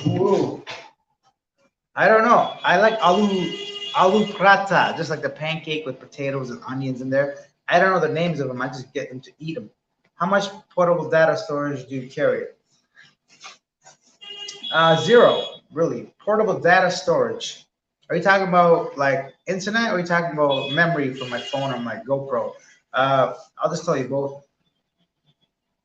Ooh, I don't know. I like aloo prata, just like the pancake with potatoes and onions in there. I don't know the names of them. I just get them to eat them. How much portable data storage do you carry? Zero, really. Portable data storage. Are you talking about like internet or are you talking about memory from my phone or my GoPro? I'll just tell you both.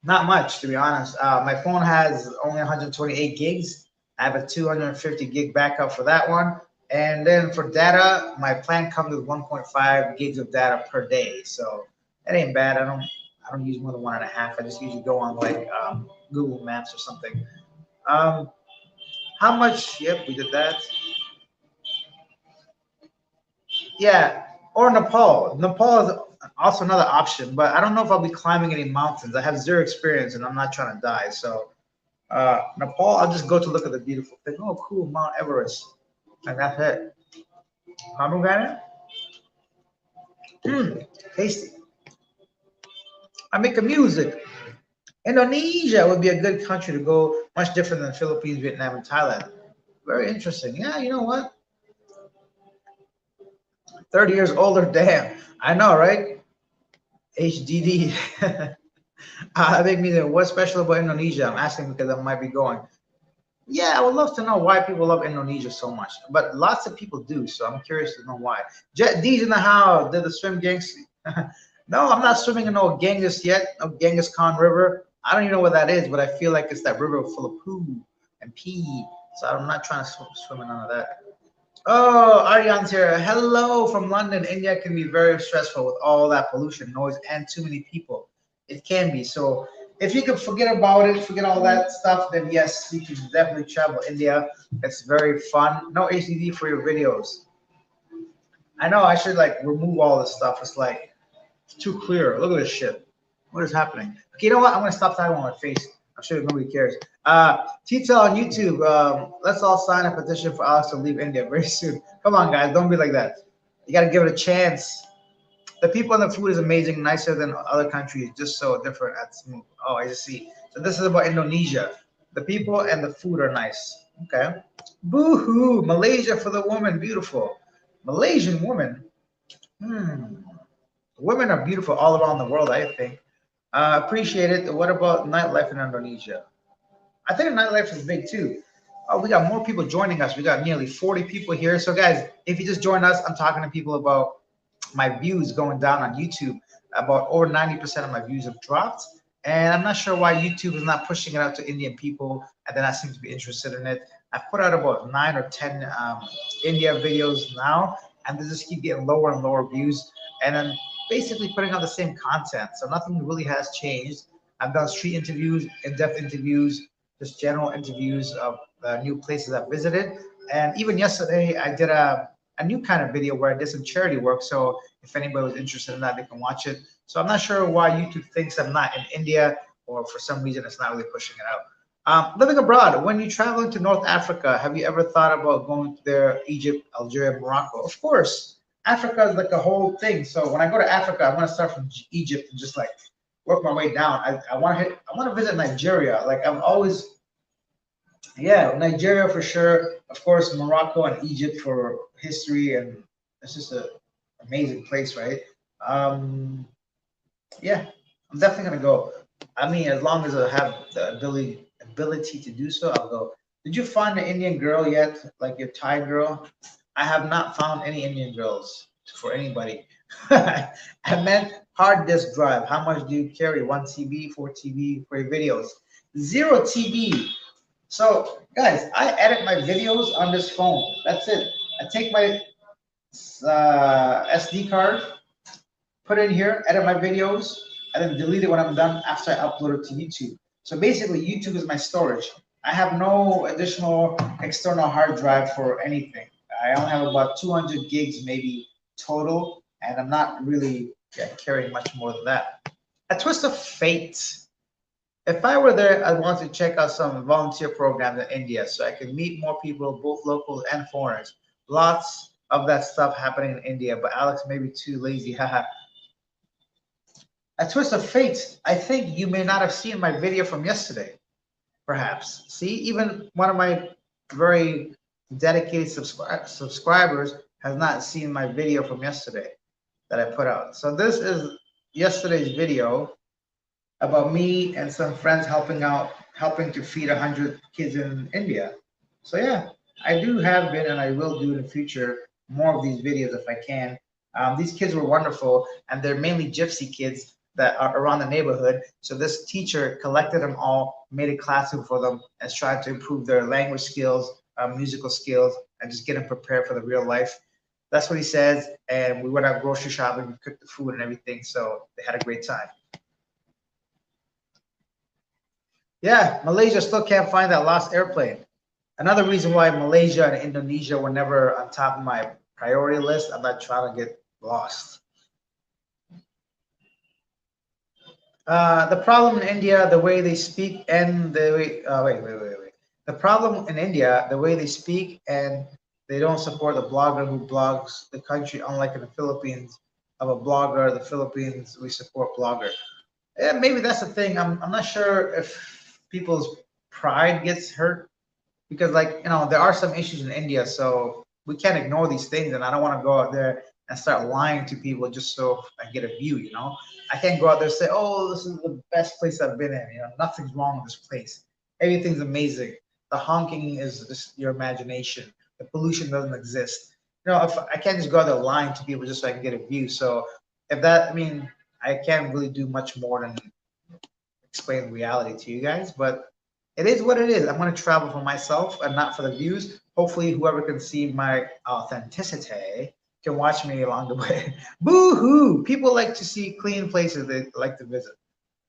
Not much, to be honest. My phone has only 128 gigs. I have a 250 gig backup for that one. And then for data, my plan comes with 1.5 gigs of data per day. So that ain't bad. I don't use more than 1.5. I just usually go on like Google Maps or something. Um, how much? Yep, we did that. Yeah, or Nepal. Nepal is also another option, but I don't know if I'll be climbing any mountains. I have zero experience, and I'm not trying to die. So Nepal, I'll just go to look at the beautiful thing. Oh, cool, Mount Everest, and that's it. Pomegranate, tasty. I make a music. Indonesia would be a good country to go. Much different than Philippines, Vietnam, and Thailand. Very interesting. Yeah, you know what? 30 years older. Damn. I know, right? HDD. I think me what's special about Indonesia? I'm asking because I might be going. Yeah, I would love to know why people love Indonesia so much. But lots of people do, so I'm curious to know why. Jet D's in the house. Did the swim gangs? No, I'm not swimming in no Ganges yet. No Genghis Khan River. I don't even know what that is, but I feel like it's that river full of poo and pee. So I'm not trying to swim in none of that. Oh, Aryan's here. Hello from London. India can be very stressful with all that pollution, noise, and too many people. It can be. So if you could forget about it, forget all that stuff, then yes, you can definitely travel India. It's very fun. No ACD for your videos. I know I should like remove all this stuff. It's like it's too clear. Look at this shit. What is happening? Okay, you know what? I'm gonna stop talking on my face. I'm sure nobody cares. Tita on YouTube. Let's all sign a petition for Alex to leave India very soon. Come on, guys, don't be like that. You gotta give it a chance. The people and the food is amazing, nicer than other countries, just so different at smooth. Oh, I just see. So this is about Indonesia. The people and the food are nice. Okay. Boo hoo! Malaysia for the woman, beautiful. Malaysian woman. Hmm. Women are beautiful all around the world, I think. Appreciate it. What about nightlife in Indonesia? I think nightlife is big too. Oh, we got more people joining us. We got nearly 40 people here. So, guys, if you just joined us, I'm talking to people about my views going down on YouTube. About over 90% of my views have dropped. And I'm not sure why YouTube is not pushing it out to Indian people and they're not seem to be interested in it. I've put out about 9 or 10 India videos now, and they just keep getting lower and lower views. And then basically putting out the same content. So nothing really has changed. I've done street interviews, in-depth interviews, just general interviews of new places I've visited. And even yesterday, I did a new kind of video where I did some charity work. So if anybody was interested in that, they can watch it. So I'm not sure why YouTube thinks I'm not in India, or for some reason it's not really pushing it out. Living abroad, when you travel into North Africa, have you ever thought about going there, Egypt, Algeria, Morocco? Of course. Africa is like a whole thing. So when I go to Africa, I'm gonna start from Egypt and just like work my way down. I want to visit Nigeria. Like I've always, yeah, Nigeria for sure. Of course, Morocco and Egypt for history, and it's just an amazing place, right? Um, yeah, I'm definitely gonna go. I mean, as long as I have the ability to do so, I'll go. Did you find an Indian girl yet? Like your Thai girl? I have not found any Indian girls for anybody. I meant hard disk drive. How much do you carry? 1 TB, 4 TB for your videos? 0 TB. So, guys, I edit my videos on this phone. That's it. I take my SD card, put it in here, edit my videos, and then delete it when I'm done after I upload it to YouTube. So basically, YouTube is my storage. I have no additional external hard drive for anything. I only have about 200 gigs maybe total, and I'm not really carrying much more than that. A twist of fate. If I were there, I'd want to check out some volunteer programs in India so I can meet more people, both locals and foreigners. Lots of that stuff happening in India, but Alex may be too lazy. Haha. A twist of fate. I think you may not have seen my video from yesterday, perhaps. See, even one of my very dedicated subscribers has not seen my video from yesterday that I put out. So this is yesterday's video about me and some friends helping to feed 100 kids in India. So yeah, I do have been, and I will do in the future more of these videos if I can. These kids were wonderful, and they're mainly gypsy kids that are around the neighborhood. So this teacher collected them all, made a classroom for them, and tried to improve their language skills, musical skills, and just get them prepared for the real life. That's what he says. And we went out grocery shopping, we cooked the food and everything. So they had a great time. Yeah, Malaysia still can't find that lost airplane. Another reason why Malaysia and Indonesia were never on top of my priority list. I'm not trying to get lost. The problem in India, the way they speak and the way, wait. The problem in India, the way they speak and they don't support the blogger who blogs the country, unlike in the Philippines, of a blogger, the Philippines, we support blogger. Yeah, maybe that's the thing. I'm not sure if people's pride gets hurt because like there are some issues in India, so we can't ignore these things. And I don't want to go out there and start lying to people just so I get a view. I can't go out there and say, "Oh, this is the best place I've been in." Nothing's wrong with this place. Everything's amazing. The honking is just your imagination. The pollution doesn't exist. If I can't just go out there lying to people just so I can get a view. So if that, I mean, I can't really do much more than explain reality to you guys, but it is what it is. I'm going to travel for myself and not for the views. Hopefully, whoever can see my authenticity can watch me along the way. Boo hoo! People like to see clean places they like to visit.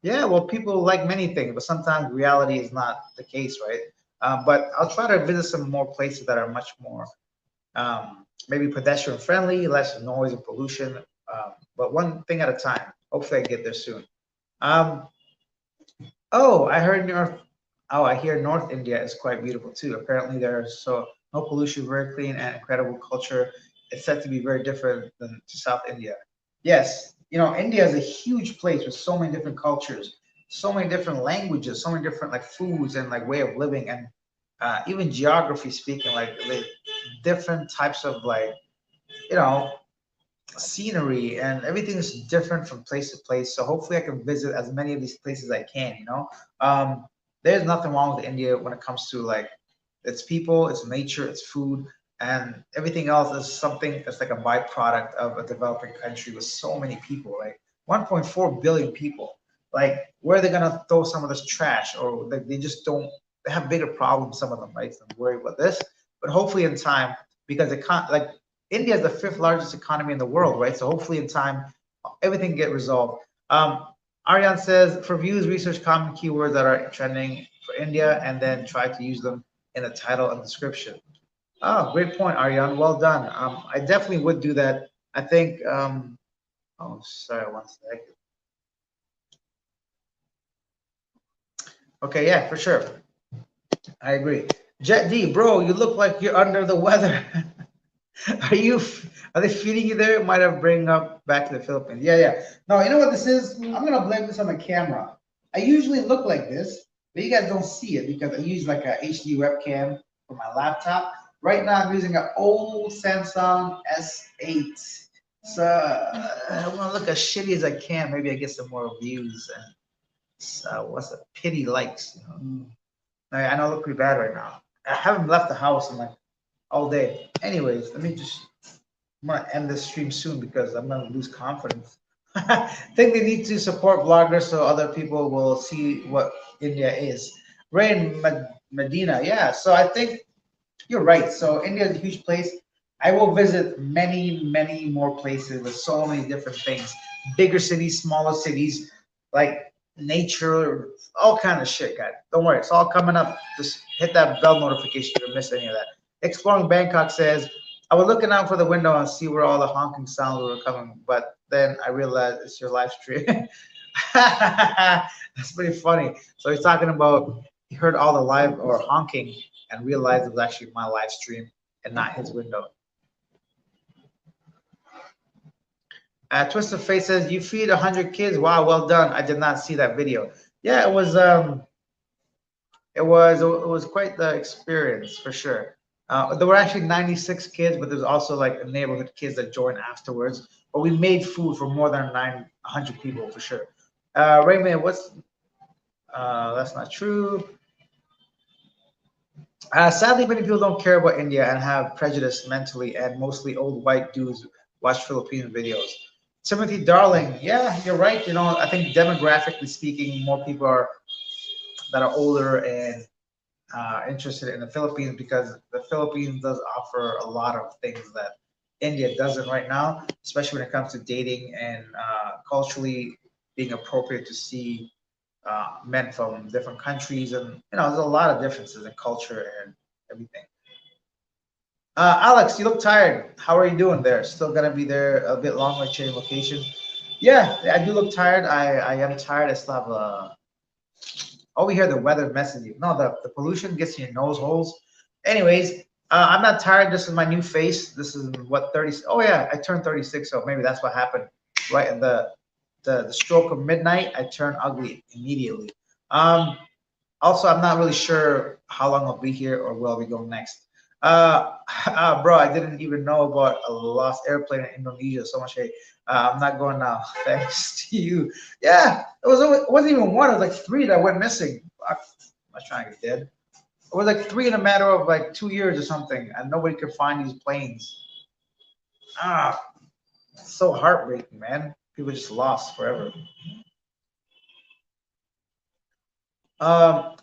Yeah, well, people like many things, but sometimes reality is not the case, right? But I'll try to visit some more places that are much more maybe pedestrian friendly, less noise and pollution, but one thing at a time. Hopefully, I get there soon. Um, Oh, I heard North. Oh, I hear North India is quite beautiful too. Apparently, there's so no pollution, very clean, and incredible culture. It's said to be very different than to South India. Yes, India is a huge place with so many different cultures, so many different languages, so many different like foods and like way of living, and even geography speaking, like different types of like you know scenery and everything is different from place to place. So hopefully I can visit as many of these places as I can. There's nothing wrong with India when it comes to like its people, its nature, its food, and everything else is something that's like a byproduct of a developing country with so many people, like 1.4 billion people. Like, where are they gonna throw some of this trash, or like they just don't? They have bigger problems, some of them, right? So I'm worried about this, but hopefully in time, because it can't like India is the fifth largest economy in the world, right? So hopefully in time, everything get resolved. Aryan says, for views, research common keywords that are trending for India and then try to use them in the title and description. Oh, great point, Aryan. Well done. I definitely would do that. I think, oh, sorry, one second. Okay, yeah, for sure. I agree. Jet D, bro, you look like you're under the weather. Are you? Are they feeding you there? Might have bring up back to the Philippines. Yeah, yeah. No, you know what this is? I'm gonna blame this on the camera. I usually look like this, but you guys don't see it because I use like a HD webcam for my laptop. Right now, I'm using an old Samsung S8. So I want to look as shitty as I can. Maybe I get some more views and what's the pity likes. I know I look pretty bad right now. I haven't left the house in like all day. Anyways, let me just. I'm gonna end this stream soon because I'm gonna lose confidence. I think they need to support bloggers so other people will see what India is. Rain Medina, yeah. So I think you're right. So India is a huge place. I will visit many, many more places with so many different things. Bigger cities, smaller cities, like nature, all kind of shit, guys. Don't worry, it's all coming up. Just hit that bell notification if you miss any of that. Exploring Bangkok says, I was looking out for the window and see where all the honking sounds were coming, but then I realized it's your live stream. That's pretty funny. So he's talking about he heard all the live or honking and realized it was actually my live stream and not his window. Twisted Face says, "You feed 100 kids. Wow, well done. I did not see that video. Yeah, it was quite the experience for sure. There were actually 96 kids, but there's also like neighborhood kids that joined afterwards. But we made food for more than 900 people for sure. Raymond, what's that's not true. Sadly, many people don't care about India and have prejudice mentally, and mostly old white dudes watch Philippine videos. Timothy Darling, yeah, you're right. I think demographically speaking, more people are that are older and interested in the Philippines because the Philippines does offer a lot of things that India doesn't right now, especially when it comes to dating and culturally being appropriate to see men from different countries. And there's a lot of differences in culture and everything. Alex, you look tired. How are you doing there? Still gonna be there a bit longer, change location. Yeah, I do look tired. I am tired. I still have over here the weather messes you. No, the pollution gets in your nose holes. Anyways, I'm not tired. This is my new face. This is what 30. Oh yeah, I turned 36, so maybe that's what happened. Right in the stroke of midnight, I turned ugly immediately. Um, Also, I'm not really sure how long I'll be here or where we go next. Bro, I didn't even know about a lost airplane in Indonesia. So much hate. I'm not going now. Thanks to you. Yeah, it wasn't even one. It was like three that went missing. Fuck, I'm not trying to get dead. It was like three in a matter of like 2 years or something, and nobody could find these planes. Ah, it's so heartbreaking, man. People just lost forever.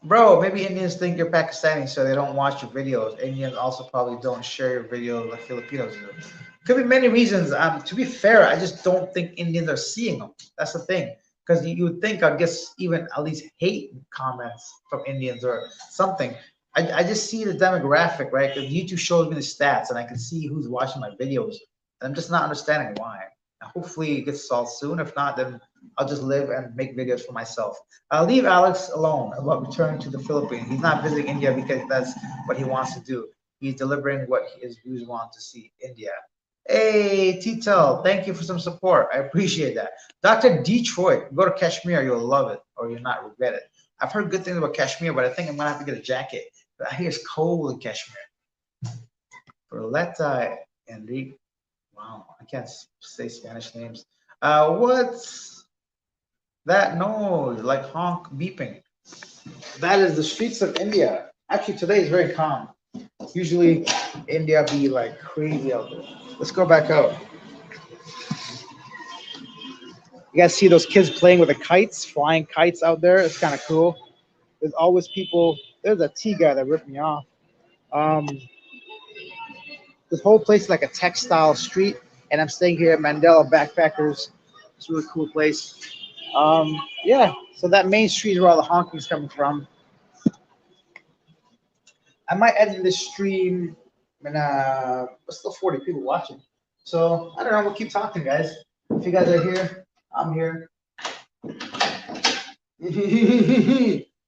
Bro, maybe Indians think you're Pakistani, so they don't watch your videos. Indians also probably don't share your videos like Filipinos do. Could be many reasons. To be fair, I just don't think Indians are seeing them. That's the thing. Because you would think, I guess, even at least hate comments from Indians or something. I just see the demographic, right? Because YouTube shows me the stats, and I can see who's watching my videos. And I'm just not understanding why. Hopefully, it gets solved soon. If not, then I'll just live and make videos for myself. I'll leave Alex alone about returning to the Philippines. He's not visiting India because that's what he wants to do. He's delivering what his viewers want to see India. Hey, Tito, thank you for some support. I appreciate that. Dr. Detroit, go to Kashmir. You'll love it or you'll not regret it. I've heard good things about Kashmir, but I think I'm going to have to get a jacket. But I hear it's cold in Kashmir. Berletta, Enrique. Wow, I can't say Spanish names. What's that noise? Like honk beeping. That is the streets of India. Actually, today is very calm. Usually, India be like crazy out there. Let's go back out. You guys see those kids playing with the kites, flying kites out there? It's kind of cool. There's always people. There's a T guy that ripped me off. Um, this whole place is like a textile street, and I'm staying here at Mandela Backpackers. It's a really cool place. Yeah, so that main street is where all the honking's coming from. I might edit this stream, and there's still 40 people watching. So I don't know. We'll keep talking, guys. If you guys are here, I'm here.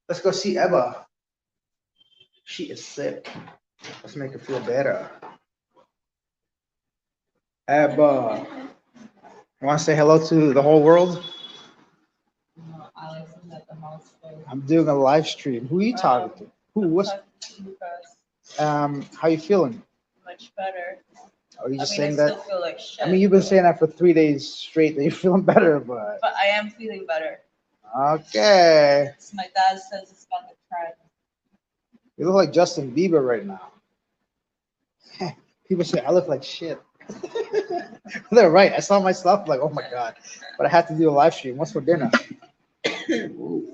Let's go see Eva. She is sick. Let's make her feel better. Eva, you want to say hello to the whole world? No, Alex is at the house. I'm doing a live stream. Who are you talking to? Who? What's? How you feeling? Much better. Are you I just mean, saying I still that? feel like shit. I mean, you've been saying that for 3 days straight that you're feeling better, but But I am feeling better. okay. My dad says it's about the trend. You look like Justin Bieber right now. People say I look like shit. They're right. I saw myself like, oh my god. But I had to do a live stream. What's for dinner? Ooh,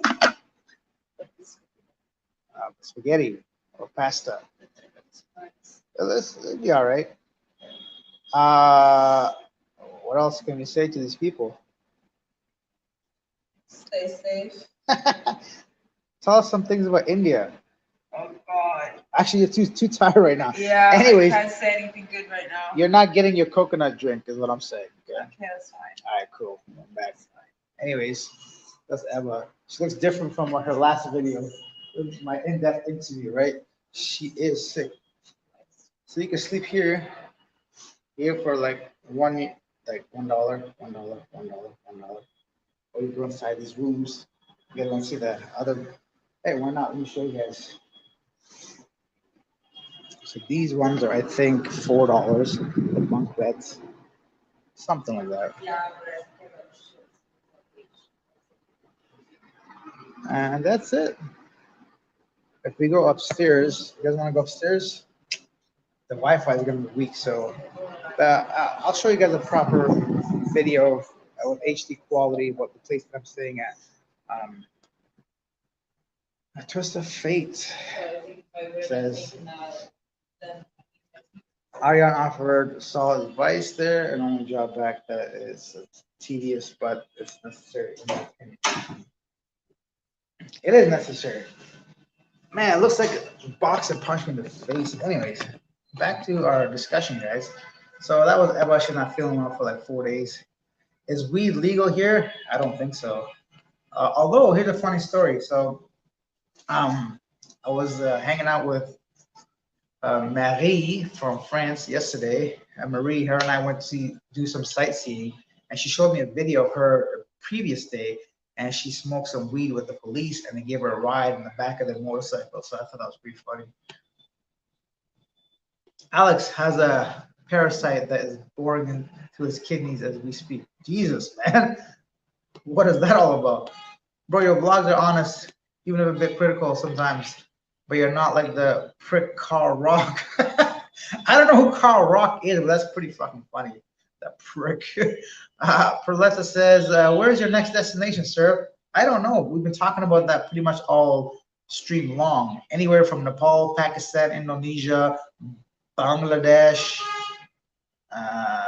spaghetti or pasta. It'll be all right. Uh, what else can we say to these people? Stay safe. Tell us some things about India. Oh God. Actually, you're too tired right now. Yeah. Anyways, I can't say anything good right now. you're not getting your coconut drink, is what I'm saying. Okay. Okay, that's fine. All right, cool. I'm back. Anyways, that's Emma. She looks different from her last video. It was my in-depth interview, right? She is sick. So you can sleep here for like $1, $1, or you go inside these rooms. You guys want to see the other? Hey, why not? Let me show you guys. So these ones are, I think, $4. The bunk beds, something like that. And that's it. If we go upstairs, you guys want to go upstairs? The Wi-Fi is going to be weak, so I'll show you guys a proper video with HD quality what the place that I'm staying at. A twist of fate says Aryan offered solid advice there, and only drawback that is tedious, but it's necessary. It is necessary. Man, it looks like a boxer punched me in the face. Anyways, back to our discussion, guys. So that was Eba. She's not feeling well for like 4 days. Is weed legal here? I don't think so. Although here's a funny story. So um, I was hanging out with Marie from France yesterday. Marie, her and I went to do some sightseeing, and she showed me a video of her previous day, and she smoked some weed with the police, and they gave her a ride in the back of their motorcycle. So I thought that was pretty funny. Alex has a parasite that is boring into his kidneys as we speak. Jesus, man, what is that all about? Bro, your vlogs are honest, even if a bit critical sometimes, but you're not like the prick Carl Rock. I don't know who Carl Rock is, but that's pretty fucking funny. That prick. Perletta says, where's your next destination, sir? I don't know. We've been talking about that pretty much all stream long. Anywhere from Nepal, Pakistan, Indonesia, Bangladesh, uh,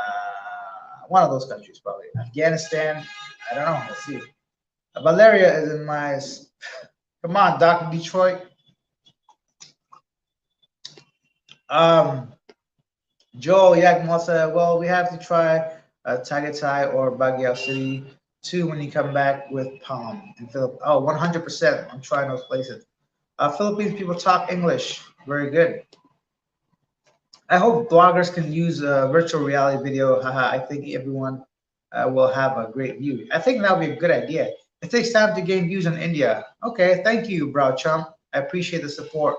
one of those countries probably. Afghanistan. I don't know. Let's see. Valeria is in my. Come on, Doctor Detroit. Um, Joe Yagmosa. Well, we have to try Tagaytay or Baguio City too when you come back with Palm and Philip. Oh, 100%. I'm trying those places. Philippines people talk English. Very good. I hope bloggers can use virtual reality video. Haha, I think everyone will have a great view. I think that would be a good idea. It takes time to gain views in India. Okay, thank you, Brow Chump. I appreciate the support.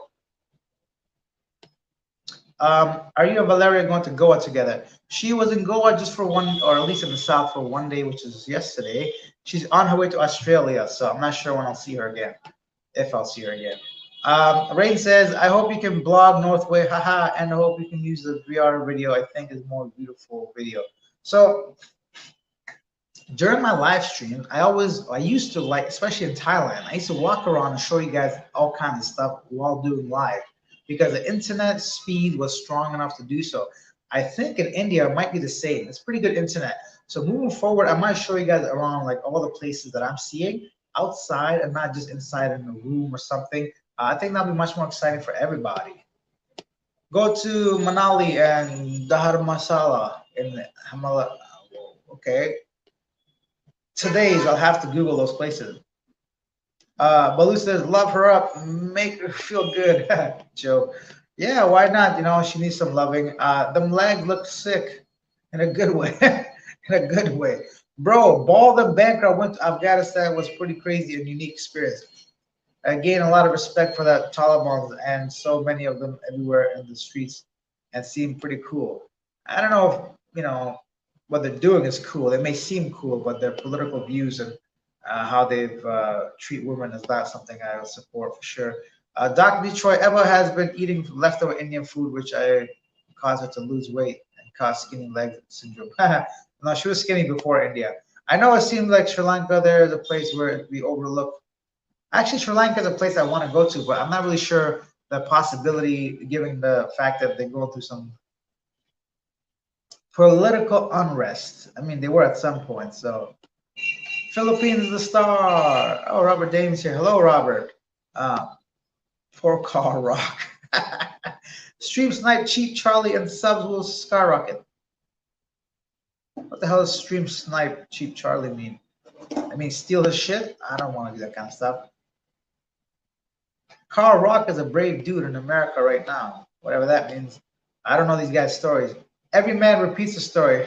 Are you and Valeria going to Goa together? She was in Goa just for one, or at least in the south for one day, which is yesterday. She's on her way to Australia, so I'm not sure when I'll see her again, if I'll see her again. Rain says, I hope you can blog Northway, haha, and I hope you can use the VR video. I think is more beautiful video. So during my live stream, I used to like, especially in Thailand, I used to walk around and show you guys all kinds of stuff while doing live because the internet speed was strong enough to do so. I think in India it might be the same. It's pretty good internet. So moving forward, I might show you guys around like all the places that I'm seeing outside and not just inside in a room or something. I think that'll be much more exciting for everybody. Go to Manali and Dharamsala in Himalaya. Okay, today's I'll have to Google those places. Baloo says, "Love her up, make her feel good." Joe, yeah, why not? You know, she needs some loving. Them legs look sick, in a good way, in a good way, bro. Ball the Banker went to Afghanistan was pretty crazy and unique experience. I gain a lot of respect for that Taliban and so many of them everywhere in the streets, and seem pretty cool. I don't know if what they're doing is cool. They may seem cool, but their political views and how they've treat women is not something I would support for sure. Dr. Detroit Emma has been eating leftover Indian food, which I caused her to lose weight and cause skinny leg syndrome. No, she was skinny before India. I know it seems like Sri Lanka there is a place where we overlook. Actually, Sri Lanka is a place I want to go to, but I'm not really sure the possibility, given the fact that they go through some political unrest. I mean, they were at some point. So, Philippines, the star. Oh, Robert Dames here. Hello, Robert. Uh, poor car rock. Stream snipe, cheap Charlie, and subs will skyrocket. What the hell does stream snipe, cheap Charlie mean? I mean, steal his shit? I don't want to do that kind of stuff. Carl Rock is a brave dude in America right now, whatever that means. I don't know these guys' stories. Every man repeats a story.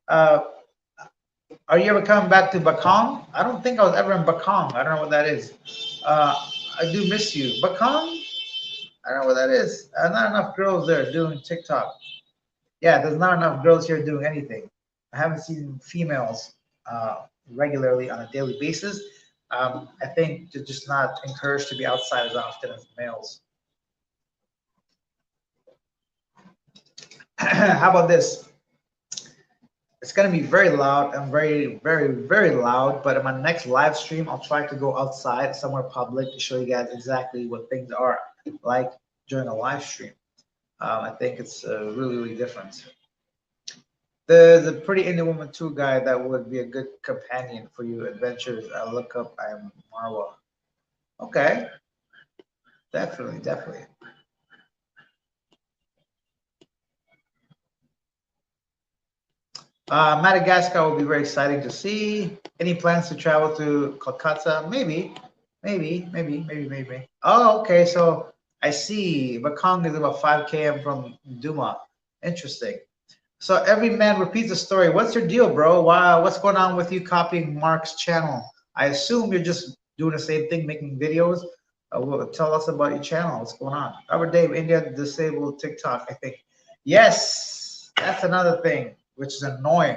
uh, are you ever coming back to Bakong? I don't think I was ever in Bakong. I don't know what that is. Uh, I do miss you. Bakong? I don't know what that is. Not enough girls there doing TikTok. Yeah, there's not enough girls here doing anything. I haven't seen females regularly on a daily basis. I think they're just not encouraged to be outside as often as males. How about this? It's gonna be very loud and very, very, very loud. But in my next live stream, I'll try to go outside somewhere public to show you guys exactly what things are like during a live stream. I think it's really, really different. There's a pretty Indian woman too, guy, that would be a good companion for you adventures. I look up. I'm Marwa. Okay, definitely, definitely. Madagascar will be very exciting to see. Any plans to travel to Kolkata? Maybe, maybe. Oh, okay. So I see. Bakong is about 5 km from Duma. Interesting. So every man repeats a story. What's your deal, bro? Wow, what's going on with you copying Mark's channel? I assume you're just doing the same thing, making videos. Well, tell us about your channel. What's going on? Robert Dave, India disabled TikTok, I think. Yes, that's another thing, which is annoying.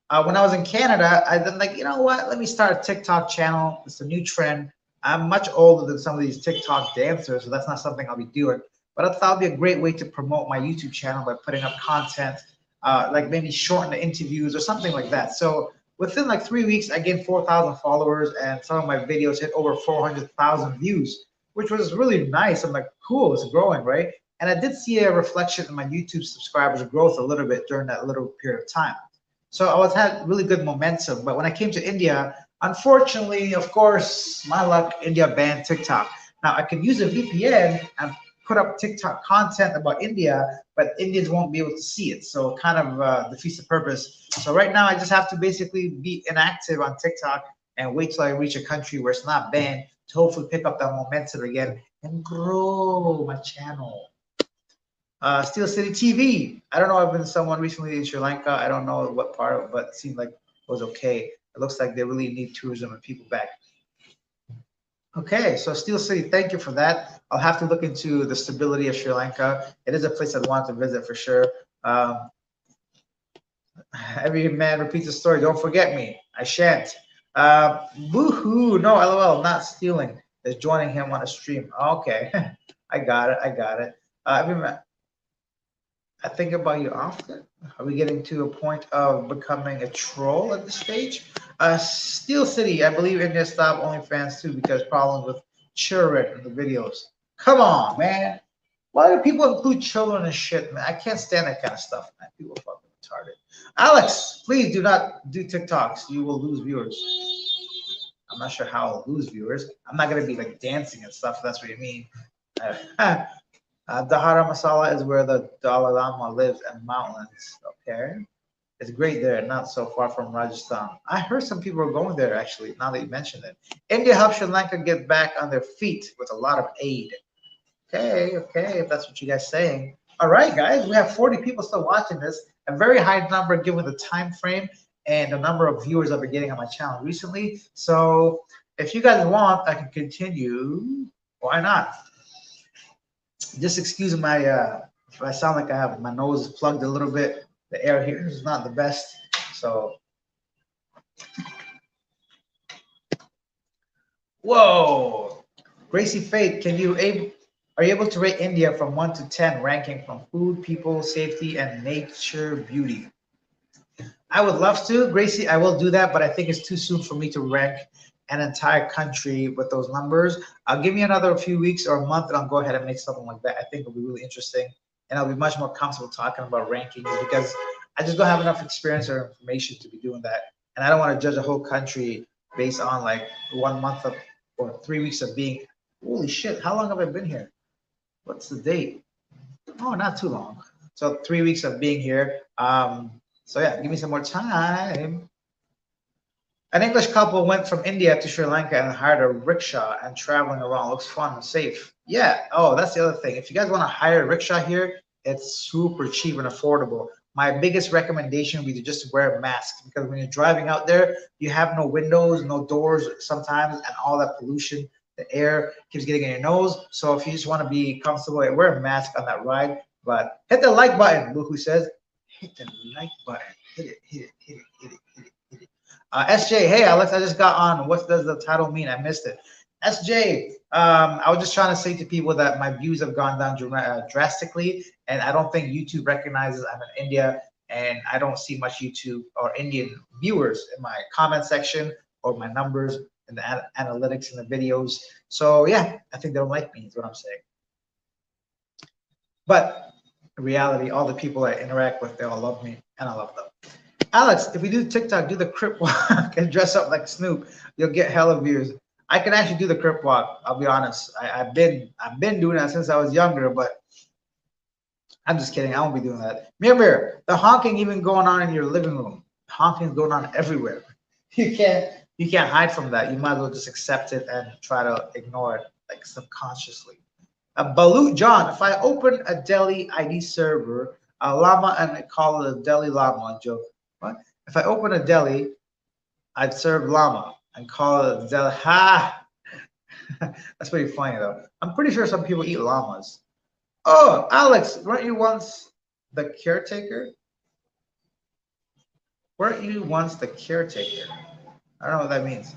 When I was in Canada, I then like, you know what? Let me start a TikTok channel. It's a new trend. I'm much older than some of these TikTok dancers, so that's not something I'll be doing. But I thought it'd be a great way to promote my YouTube channel by putting up content, like maybe shorten the interviews or something like that. So within like 3 weeks, I gained 4,000 followers, and some of my videos hit over 400,000 views, which was really nice. I'm like, cool, it's growing, right? And I did see a reflection in my YouTube subscribers growth a little bit during that little period of time. So I was had really good momentum. But when I came to India, unfortunately, of course, my luck, India banned TikTok. Now I could use a VPN and put up TikTok content about India, but Indians won't be able to see it. So it kind of defeats the purpose. So right now I just have to basically be inactive on TikTok and wait till I reach a country where it's not banned to hopefully pick up that momentum again and grow my channel. Steel City TV. I don't know. I've been someone recently in Sri Lanka. I don't know what part, of, but it seemed like it was okay. It looks like they really need tourism and people back. Okay, so Steel City, thank you for that. I'll have to look into the stability of Sri Lanka. It is a place I'd want to visit for sure. Um, every man repeats a story. Don't forget me. I shan't. Boo-hoo. No, LOL, not stealing. Is joining him on a stream. Okay, I got it. I got it. Every man, I think about you often. Are we getting to a point of becoming a troll at this stage? Steel City, I believe India stopped OnlyFans too because problems with children in the videos. Come on, man. Why do people include children and shit, man? I can't stand that kind of stuff, man. People are fucking retarded. Alex, please do not do TikToks. You will lose viewers. I'm not sure how I'll lose viewers. I'm not gonna be like dancing and stuff. If that's what you mean. Dahara Masala is where the Dalai Lama lives in mountains. Okay. It's great there, not so far from Rajasthan. I heard some people are going there actually, now that you mentioned it. India helped Sri Lanka get back on their feet with a lot of aid. Okay, okay, if that's what you guys saying. All right, guys, we have 40 people still watching this. A very high number given the time frame and the number of viewers I've been getting on my channel recently. So if you guys want, I can continue. Why not? Just excuse my if I sound like I have my nose is plugged a little bit. The air here is not the best. So whoa. Gracie Fate, are you able to rate India from 1 to 10, ranking from food, people, safety, and nature beauty? I would love to, Gracie. I will do that, but I think it's too soon for me to rank an entire country with those numbers. I'll give me another few weeks or a month, and I'll go ahead and make something like that. I think it'll be really interesting, and I'll be much more comfortable talking about rankings because I just don't have enough experience or information to be doing that, and I don't want to judge a whole country based on like 1 month of or 3 weeks of being. Holy shit! How long have I been here? What's the date? Oh, not too long. So 3 weeks of being here. So yeah, give me some more time. An English couple went from India to Sri Lanka and hired a rickshaw and traveling around looks fun and safe. Yeah. Oh, that's the other thing. If you guys want to hire a rickshaw here, it's super cheap and affordable. My biggest recommendation would be to just wear a mask because when you're driving out there, you have no windows, no doors sometimes, and all that pollution, the air keeps getting in your nose. So if you just want to be comfortable, wear a mask on that ride. But hit the like button, Buku says. Hit the like button. Hit it, hit it, hit it, hit it, hit it, hit it. SJ, hey Alex, I just got on. What does the title mean? I missed it. SJ, I was just trying to say to people that my views have gone down drastically, and I don't think YouTube recognizes I'm in India, and I don't see much YouTube or Indian viewers in my comment section or my numbers and the analytics in the videos. So yeah, I think they don't like me, is what I'm saying. But in reality, all the people I interact with, they all love me, and I love them. Alex, if we do TikTok, do the crip walk and dress up like Snoop, you'll get hella views. I can actually do the crip walk. I'll be honest. I've been doing that since I was younger, but I'm just kidding. I won't be doing that. Mirror, the honking even going on in your living room. Honking is going on everywhere. You can't hide from that. You might as well just accept it and try to ignore it like subconsciously. Balut John, if I open a Delhi ID server, a llama, and I call it a Delhi llama joke. What? If I open a Delhi, I'd serve llama and call it a Delhi. Ha! That's pretty funny though. I'm pretty sure some people eat llamas. Oh, Alex, weren't you once the caretaker? Weren't you once the caretaker? I don't know what that means.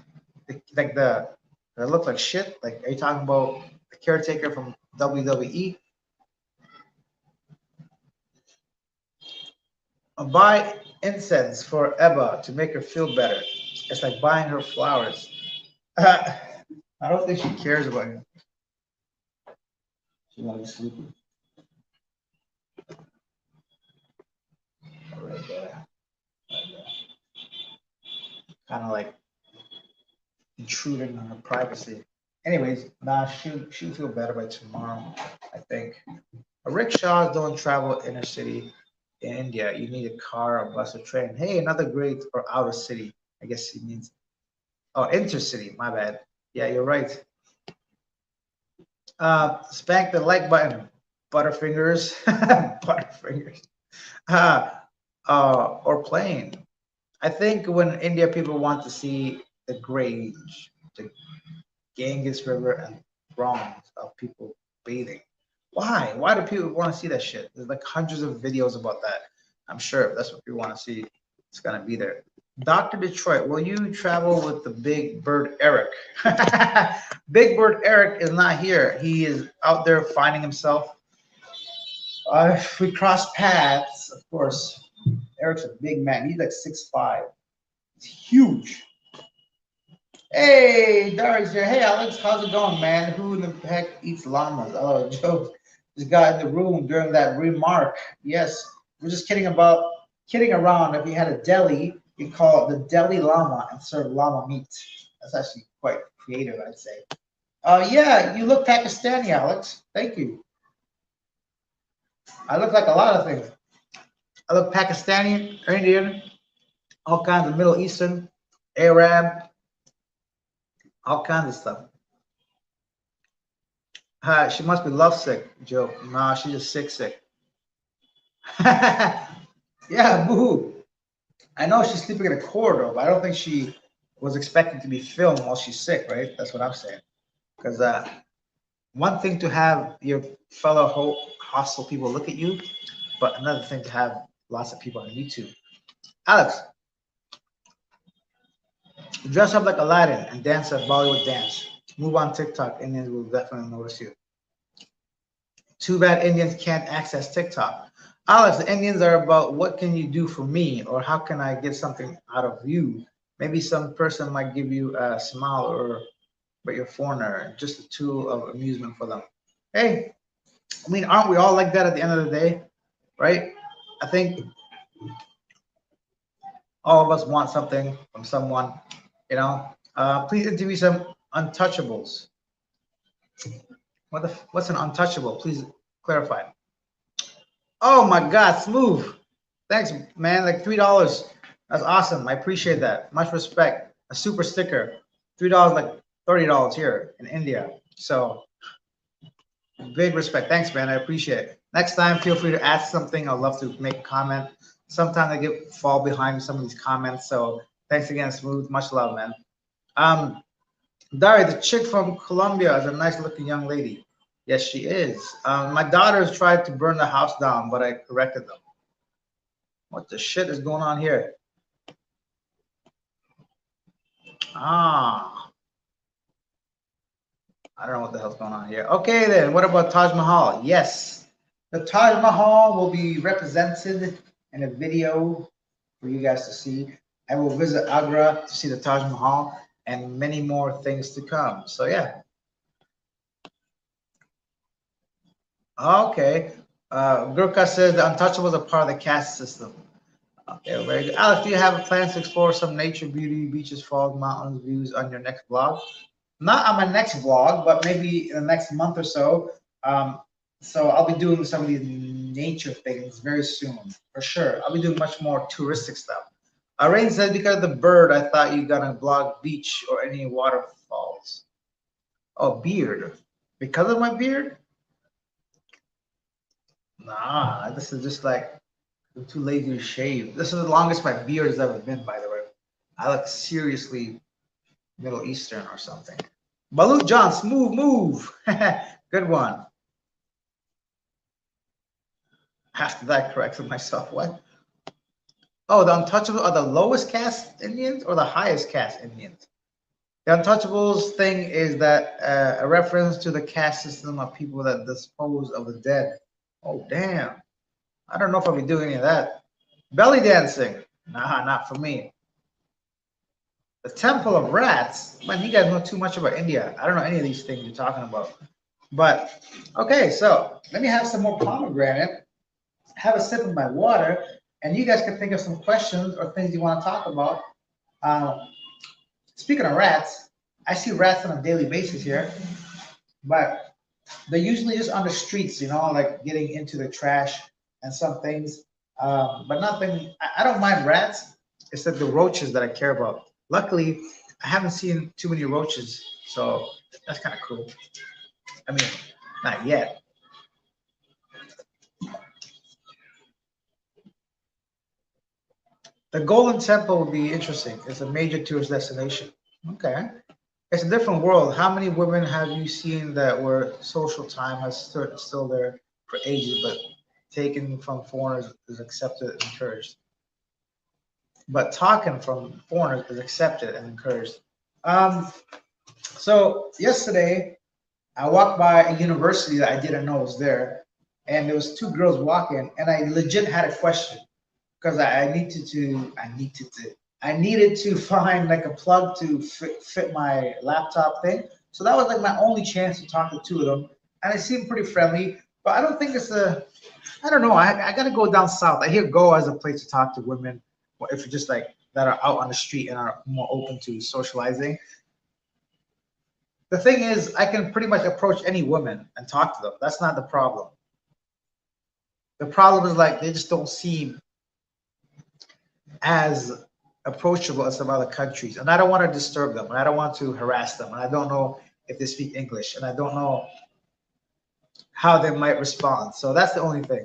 Like that look like shit. Like, are you talking about the caretaker from WWE? Buy incense for Eba to make her feel better. It's like buying her flowers. I don't think she cares about you. She might be sleeping. Right there. Right there. Kind of like intruding on her privacy. Anyways, nah, she'll feel better by tomorrow, I think. Rickshaws don't travel inner city in India. You need a car, a bus, or train. Hey, another great or outer city. I guess he means oh intercity. My bad. Yeah, you're right. Spank the like button, Butterfingers, Butterfingers, uh, or plane. I think when India people want to see the Grange, the Ganges River, and throngs of people bathing. Why? Why do people want to see that shit? There's like hundreds of videos about that. I'm sure if that's what people want to see, it's gonna be there. Dr. Detroit, will you travel with the Big Bird Eric? Big Bird Eric is not here. He is out there finding himself. If we cross paths, of course. Eric's a big man. He's like 6'5". He's huge. Hey, Darius here. Hey, Alex, how's it going, man? Who in the heck eats llamas? Oh, Joe just got in the room during that remark. Yes, we're just kidding around. If you had a deli, you'd call it the deli llama and serve llama meat. That's actually quite creative, I'd say. Yeah, you look Pakistani, Alex. Thank you. I look like a lot of things. I look Pakistani, Indian, all kinds of Middle Eastern, Arab, all kinds of stuff. She must be lovesick, Joe. Nah, she's just sick. Yeah, boo. I know she's sleeping in a corridor, but I don't think she was expected to be filmed while she's sick, right? That's what I'm saying. Because one thing to have your fellow hostile people look at you, but another thing to have lots of people on YouTube. Alex, dress up like Aladdin and dance a Bollywood dance. Move on TikTok, Indians will definitely notice you. Too bad Indians can't access TikTok. Alex, the Indians are about what can you do for me or how can I get something out of you? Maybe some person might give you a smile or but you're a foreigner, just a tool of amusement for them. Hey, I mean, aren't we all like that at the end of the day, right? I think all of us want something from someone, you know. Please interview some untouchables. What's an untouchable? Please clarify. Oh my God, smooth. Thanks, man. Like $3. That's awesome. I appreciate that. Much respect. A super sticker. $3, like $30 here in India. So big respect. Thanks, man. I appreciate it. Next time, feel free to ask something. I'd love to make a comment. Sometimes I get fall behind some of these comments. So thanks again, Smooth. Much love, man. Dari, the chick from Colombia is a nice looking young lady. Yes, she is. My daughters tried to burn the house down, but I corrected them. What the shit is going on here? Ah, I don't know what the hell's going on here. Okay, then. What about Taj Mahal? Yes, the Taj Mahal will be represented in a video for you guys to see. I will visit Agra to see the Taj Mahal and many more things to come. So yeah. Okay. Gurkha says the untouchables are part of the caste system. Okay, very good. Alex, do you have plans to explore some nature, beauty, beaches, falls, mountains, views on your next vlog? Not on my next vlog, but maybe in the next month or so. So I'll be doing some of these nature things very soon, for sure. I'll be doing much more touristic stuff. Rain said because of the bird, I thought you gonna blog beach or any waterfalls. Oh, beard. Because of my beard? Nah, this is just like I'm too lazy to shave. This is the longest my beard has ever been, by the way. I look seriously Middle Eastern or something. Balut John, smooth move. Good one. After that, corrected myself. What? Oh, the Untouchables are the lowest caste Indians or the highest caste Indians? The Untouchables thing is that a reference to the caste system of people that dispose of the dead. Oh, damn. I don't know if I'll be doing any of that. Belly dancing. Nah, not for me. The Temple of Rats. Man, you guys know too much about India. I don't know any of these things you're talking about. But, okay, so let me have some more pomegranate, have a sip of my water, and you guys can think of some questions or things you want to talk about. Um, Speaking of rats, I see rats on a daily basis here, but they're usually just on the streets, like getting into the trash and some things. But nothing, I don't mind rats. It's that the roaches that I care about. Luckily, I haven't seen too many roaches, so that's kind of cool. I mean, not yet. The Golden Temple would be interesting. It's a major tourist destination. Okay. It's a different world. How many women have you seen that were social time has still there for ages, but taken from foreigners is accepted and encouraged? But talking from foreigners is accepted and encouraged. Um, so yesterday, I walked by a university that I didn't know was there, and there was two girls walking, and I legit had a question because I needed to find like a plug to fit my laptop thing. So that was like my only chance to talk to two of them, and they seemed pretty friendly. But I don't think it's a. I don't know. I got to go down south. I hear Goa as a place to talk to women, or if you're just like that are out on the street and are more open to socializing. The thing is, I can pretty much approach any woman and talk to them. That's not the problem. The problem is like they just don't seem as approachable as some other countries. And I don't want to disturb them, and I don't want to harass them, and I don't know if they speak English, and I don't know how they might respond. So that's the only thing.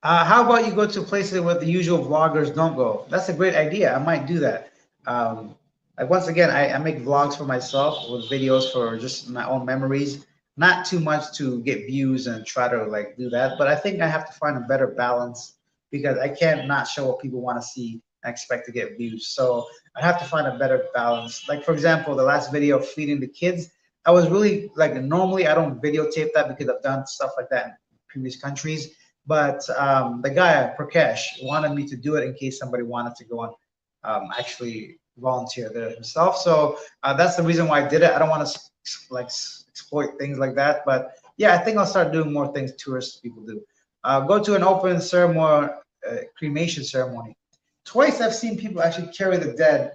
How about you go to places where the usual vloggers don't go? That's a great idea. I might do that. Um, like once again, I make vlogs for myself with videos for just my own memories. Not too much to get views and try to like do that, but I think I have to find a better balance because I can't not show what people want to see and expect to get views. So I have to find a better balance. Like for example, the last video of feeding the kids, I was really like normally I don't videotape that because I've done stuff like that in previous countries, but the guy Prakash wanted me to do it in case somebody wanted to go and actually volunteer there himself. So that's the reason why I did it. I don't want to like exploit things like that, but yeah, I think I'll start doing more things tourist people do. Go to an open ceremony, cremation ceremony. Twice I've seen people actually carry the dead,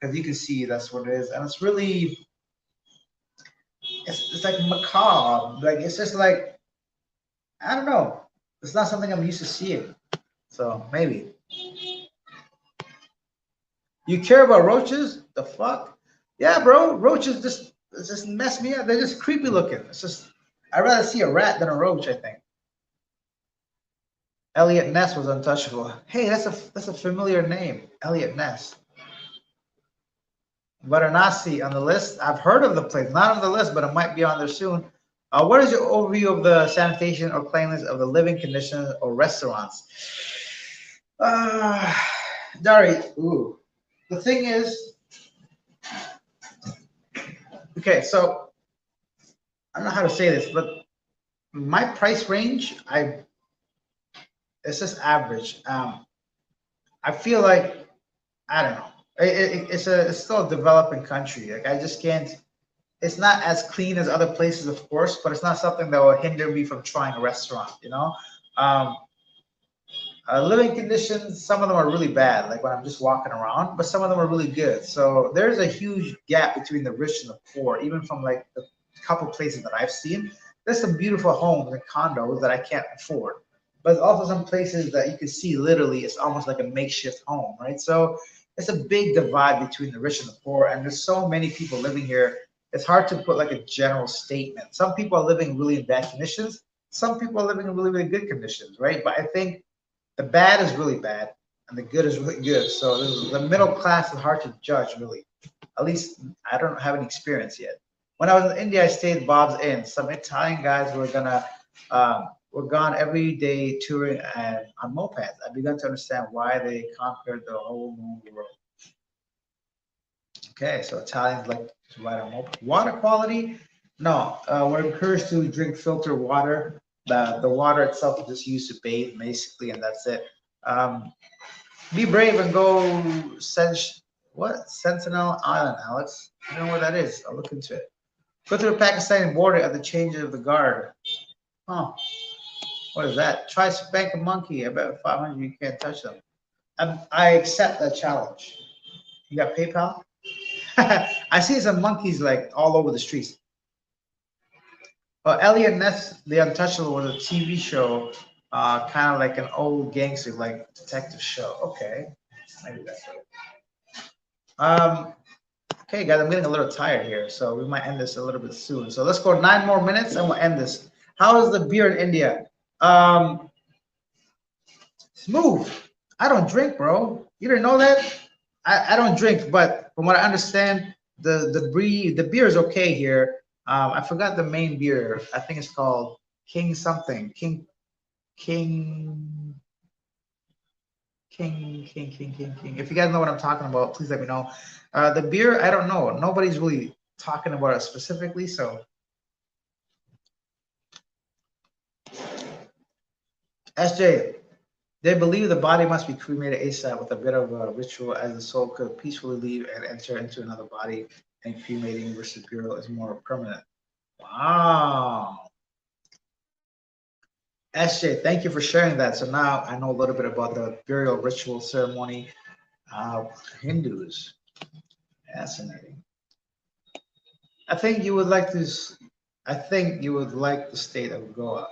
as you can see, that's what it is, and it's really, it's like macabre. Like it's just like I don't know. It's not something I'm used to seeing. So maybe. You care about roaches? The fuck? Yeah, bro. Roaches just mess me up. They're just creepy looking. It's just I'd rather see a rat than a roach, I think. Elliot Ness was untouchable. Hey, that's a familiar name. Elliot Ness. Varanasi on the list. I've heard of the place, not on the list, but it might be on there soon. What is your overview of the sanitation or cleanliness of the living conditions or restaurants? Uh, Dari, ooh. The thing is, okay, so I don't know how to say this, but my price range, it's just average. I feel like I don't know. It's still a developing country. Like I just can't. It's not as clean as other places, of course, but it's not something that will hinder me from trying a restaurant. Um, living conditions, some of them are really bad, like when I'm just walking around, but some of them are really good. So there's a huge gap between the rich and the poor, even from like the couple places that I've seen. There's some beautiful homes and condos that I can't afford. but also some places that you can see literally it's almost like a makeshift home, right? So it's a big divide between the rich and the poor, and there's so many people living here. It's hard to put like a general statement. Some people are living really in bad conditions. Some people are living in really, really good conditions, right? But I think the bad is really bad, and the good is really good. So the middle class is hard to judge, really. At least I don't have any experience yet. When I was in India, I stayed at Bob's Inn. Some Italian guys were gone every day touring and on mopeds. I began to understand why they conquered the whole known world. Okay, so Italians like to ride on moped. Water quality? No, we're encouraged to drink filtered water. The water itself is just used to bathe, basically, and that's it. Um, be brave and go Sentinel Island, Alex. I don't know where that is. I'll look into it. Go to the Pakistani border at the change of the guard. Huh. What is that? Try spank a monkey. I bet 500 you can't touch them. I accept that challenge. You got PayPal? I see some monkeys like all over the streets. Elliot Ness, The Untouchable was a TV show, kind of like an old gangster, like detective show. Okay, maybe that's it. Um, okay, guys, I'm getting a little tired here, so we might end this a little bit soon. So let's go 9 more minutes and we'll end this. How is the beer in India? Um, Smooth. I don't drink, bro. You didn't know that? I don't drink, but from what I understand, the beer is okay here. I forgot the main beer. I think it's called King something. King King. If you guys know what I'm talking about, please let me know. The beer, I don't know. Nobody's really talking about it specifically, so SJ, they believe the body must be cremated ASAP with a bit of a ritual as the soul could peacefully leave and enter into another body, and cremating versus burial is more permanent. Wow. SJ, thank you for sharing that. So now I know a little bit about the burial ritual ceremony of Hindus. Fascinating. I think you would like to. I think you would like the state of Goa.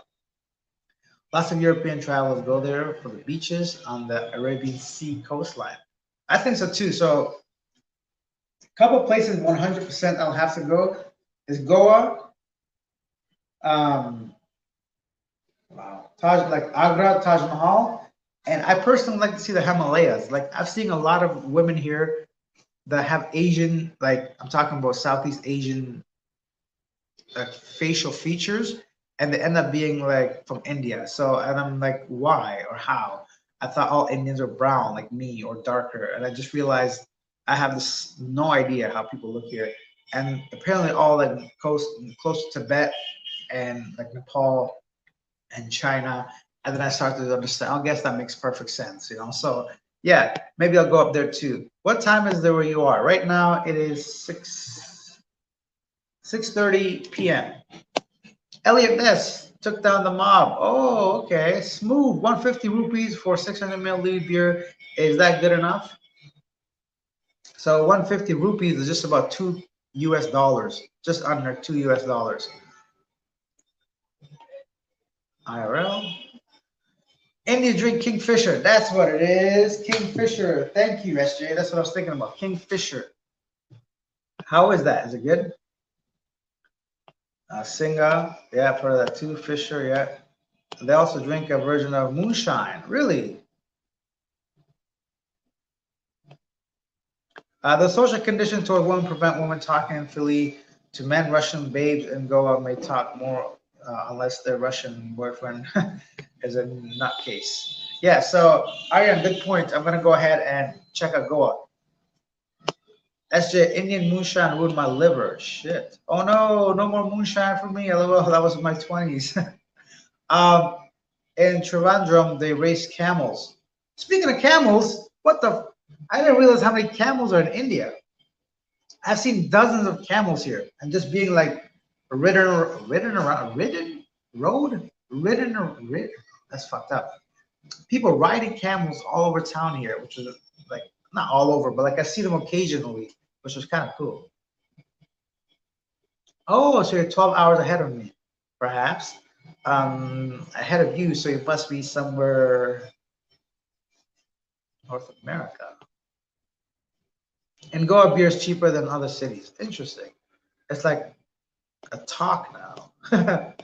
Lots of European travelers go there for the beaches on the Arabian Sea coastline. I think so too. So a couple places 100% I'll have to go is Goa. Um, wow, Taj like Agra, Taj Mahal, and I personally like to see the Himalayas. Like I've seen a lot of women here that have Asian, like I'm talking about Southeast Asian facial features, and they end up being like from India. So, and I'm like, why or how? I thought all Indians are brown like me or darker, and I just realized I have this no idea how people look here. And apparently, all like close to Tibet and like Nepal and China. And then I started to understand. I guess that makes perfect sense, you know. So yeah, maybe I'll go up there too. What time is there where you are? Right now it is 6:30 p.m. Elliot Ness took down the mob. Oh, okay. Smooth. 150 rupees for 600 milliliter beer. Is that good enough? So 150 rupees is just about two US dollars, just under two US dollars. IRL. India drink Kingfisher. That's what it is. Kingfisher. Thank you, SJ. That's what I was thinking about. Kingfisher. How is that? Is it good? Singa. Yeah, I've heard of that too. Fisher. Yeah. They also drink a version of moonshine. Really? The social conditions toward women prevent women talking freely to men. Russian babes in Goa may talk more unless their Russian boyfriend is a nutcase. Yeah, so Aryan, good point. I'm gonna go ahead and check out Goa. SJ, Indian moonshine ruined my liver. Shit. Oh no, no more moonshine for me. LOL, that was in my 20s. um, in Trivandrum, they race camels. Speaking of camels, what the? I didn't realize how many camels are in India. I've seen dozens of camels here, and just being like ridden road, ridden. That's fucked up. People riding camels all over town here, which is like not all over, but like I see them occasionally, which was kind of cool. Oh, so you're 12 hours ahead of me, perhaps. ahead of you, so you must be somewhere North America. And Goa beer is cheaper than other cities. Interesting. It's like a talk now.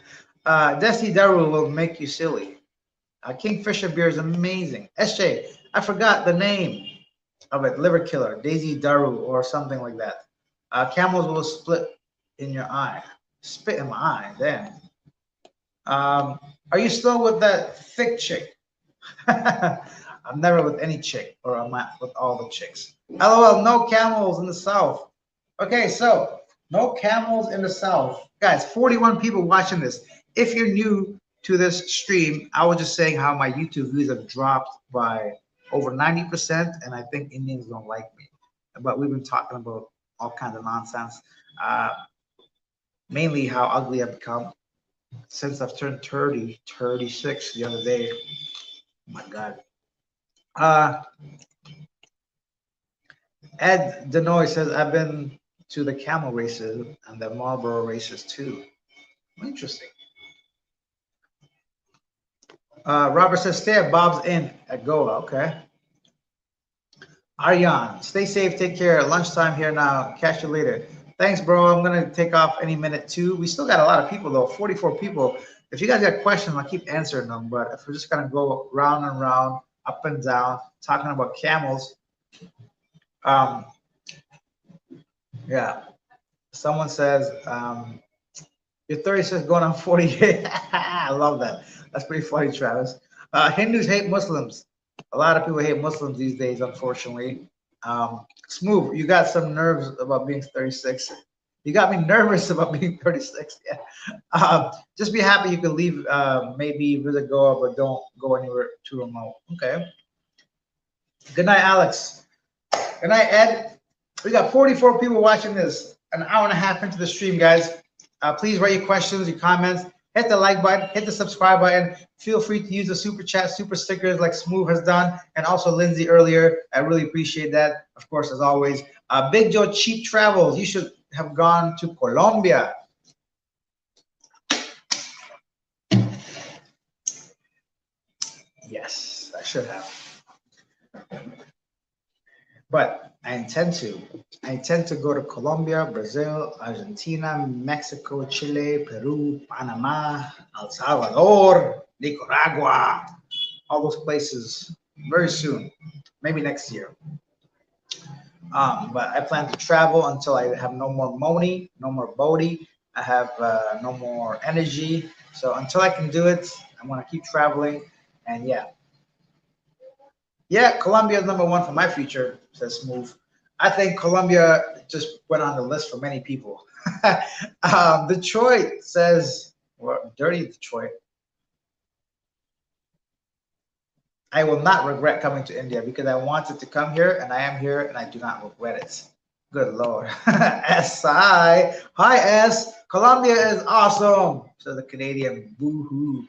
Desi Daru will make you silly. Kingfisher beer is amazing. SJ, I forgot the name of it. Liver Killer, Daisy Daru, or something like that. Camels will split in your eye. Spit in my eye, damn. Are you still with that thick chick? I'm never with any chick, or I'm not with all the chicks. LOL, no camels in the south. Okay, so no camels in the south. Guys, 41 people watching this. If you're new to this stream, I was just saying how my YouTube views have dropped by over 90%, and I think Indians don't like me. But we've been talking about all kinds of nonsense, uh, mainly how ugly I've become since I've turned 30, 36 the other day. Oh my God. Uh, Ed Denoy says, I've been to the camel races and the Marlboro races too. Interesting. Robert says, stay at Bob's Inn at Goa. Okay. Aryan, stay safe. Take care. Lunchtime here now. Catch you later. Thanks, bro. I'm going to take off any minute too. We still got a lot of people, though. 44 people. If you guys got questions, I'll keep answering them. But if we're just going to go round and round, up and down, talking about camels, um, yeah. Someone says, you're 36 going on 48. I love that. That's pretty funny, Travis. Hindus hate Muslims. A lot of people hate Muslims these days, unfortunately. Smooth, you got some nerves about being 36. You got me nervous about being 36. Yeah. Just be happy you can leave, maybe visit Goa, but don't go anywhere too remote. Okay. Good night, Alex. Good night, Ed. We got 44 people watching this, an hour and a half into the stream, guys. Please write your questions, your comments. Hit the like button, hit the subscribe button. Feel free to use the super chat, super stickers like Smooth has done, and also Lindsay earlier. I really appreciate that. Of course, as always, Big Joe Cheap Travels. You should have gone to Colombia. Yes, I should have. But I intend to. I intend to go to Colombia, Brazil, Argentina, Mexico, Chile, Peru, Panama, El Salvador, Nicaragua, all those places very soon, maybe next year. But I plan to travel until I have no more money, no more body. I have no more energy. So until I can do it, I'm gonna keep traveling. And yeah, Colombia is number one for my future, says Smooth. I think Colombia just went on the list for many people. Detroit says, well, dirty Detroit. I will not regret coming to India because I wanted to come here and I am here and I do not regret it. Good Lord. S.I. Hi, S. Colombia is awesome, says the Canadian. Boo hoo.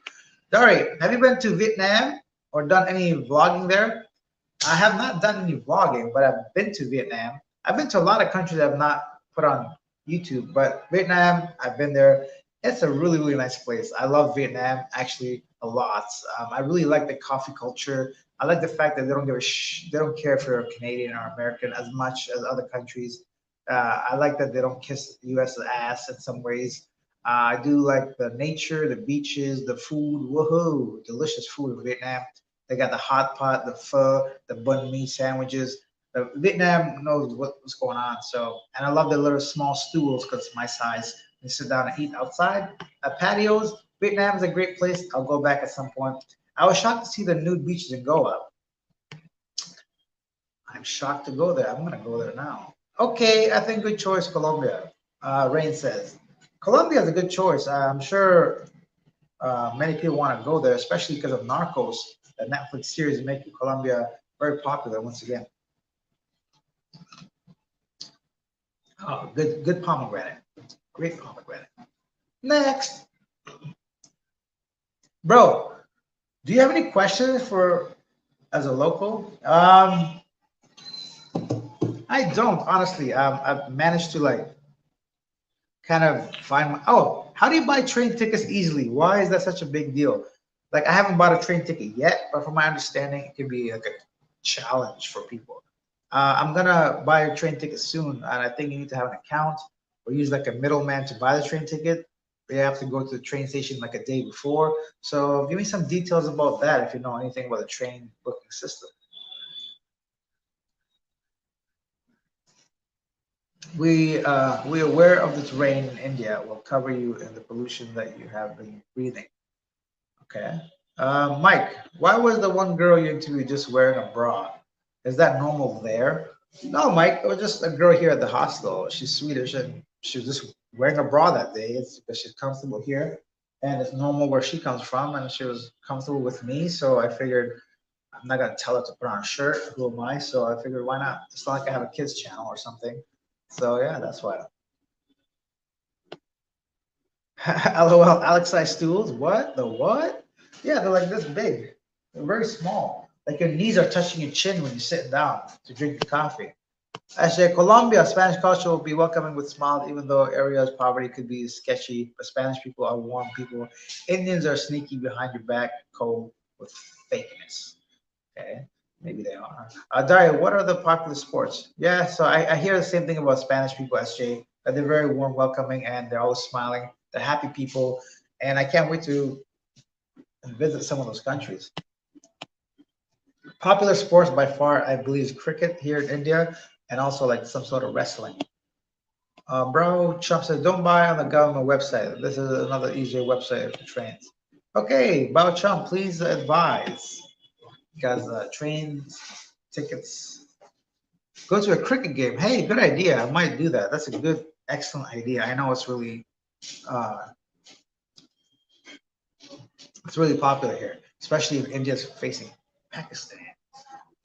Dari, have you been to Vietnam or done any vlogging there? I have not done any vlogging, but I've been to Vietnam. I've been to a lot of countries I've not put on YouTube, but Vietnam, I've been there. It's a really, really nice place. I love Vietnam actually a lot. I really like the coffee culture. I like the fact that they don't they don't care if you're Canadian or American as much as other countries. I like that they don't kiss the U.S. ass in some ways. I do like the nature, the beaches, the food. Woohoo! Delicious food in Vietnam. They got the hot pot, the pho, the banh mi sandwiches. Vietnam knows what's going on. So, and I love the little small stools because it's my size. You sit down and eat outside. Patios. Vietnam is a great place. I'll go back at some point. I was shocked to see the nude beaches in Goa. I'm shocked to go there. I'm gonna go there now. Okay, I think good choice, Colombia. Rain says, Colombia is a good choice. I'm sure many people want to go there, especially because of Narcos. The Netflix series is making Colombia very popular once again. Oh, good pomegranate. Great pomegranate. Next. Bro, do you have any questions for as a local? I don't, honestly. I've managed to like kind of find my, oh, how do you buy train tickets easily? Why is that such a big deal? Like I haven't bought a train ticket yet, but from my understanding, it can be like a challenge for people. I'm gonna buy a train ticket soon, and I think you need to have an account or use like a middleman to buy the train ticket. You have to go to the train station like a day before. So give me some details about that if you know anything about the train booking system. We aware of this rain in India will cover you in the pollution that you have been breathing. Okay. Mike, why was the one girl you interviewed just wearing a bra? Is that normal there? No, Mike, it was just a girl here at the hostel. She's Swedish and she was just wearing a bra that day. It's because she's comfortable here and it's normal where she comes from and she was comfortable with me. So I figured I'm not gonna tell her to put on a shirt. Who am I? So I figured why not? It's not like I have a kids channel or something. So yeah, that's why. LOL, Alex size stools. What? The what? Yeah, they're like this big. They're very small. Like your knees are touching your chin when you're sitting down to drink your coffee. Actually, Colombia, Spanish culture will be welcoming with smiles, even though areas of poverty could be sketchy. But Spanish people are warm people. Indians are sneaky behind your back, cold with fakeness. Okay, maybe they are. Dario, what are the popular sports? Yeah, so I hear the same thing about Spanish people, SJ, that they're very warm, welcoming, and they're always smiling. They're happy people, and I can't wait to visit some of those countries. Popular sports by far, I believe, is cricket here in India, and also like some sort of wrestling. Bro, Trump said, don't buy on the government website. This is another EJ website for trains. Okay, Bao Trump, please advise. Because trains, tickets, go to a cricket game. Hey, good idea. I might do that. That's a good, excellent idea. I know uh, it's really popular here, especially if India's facing Pakistan.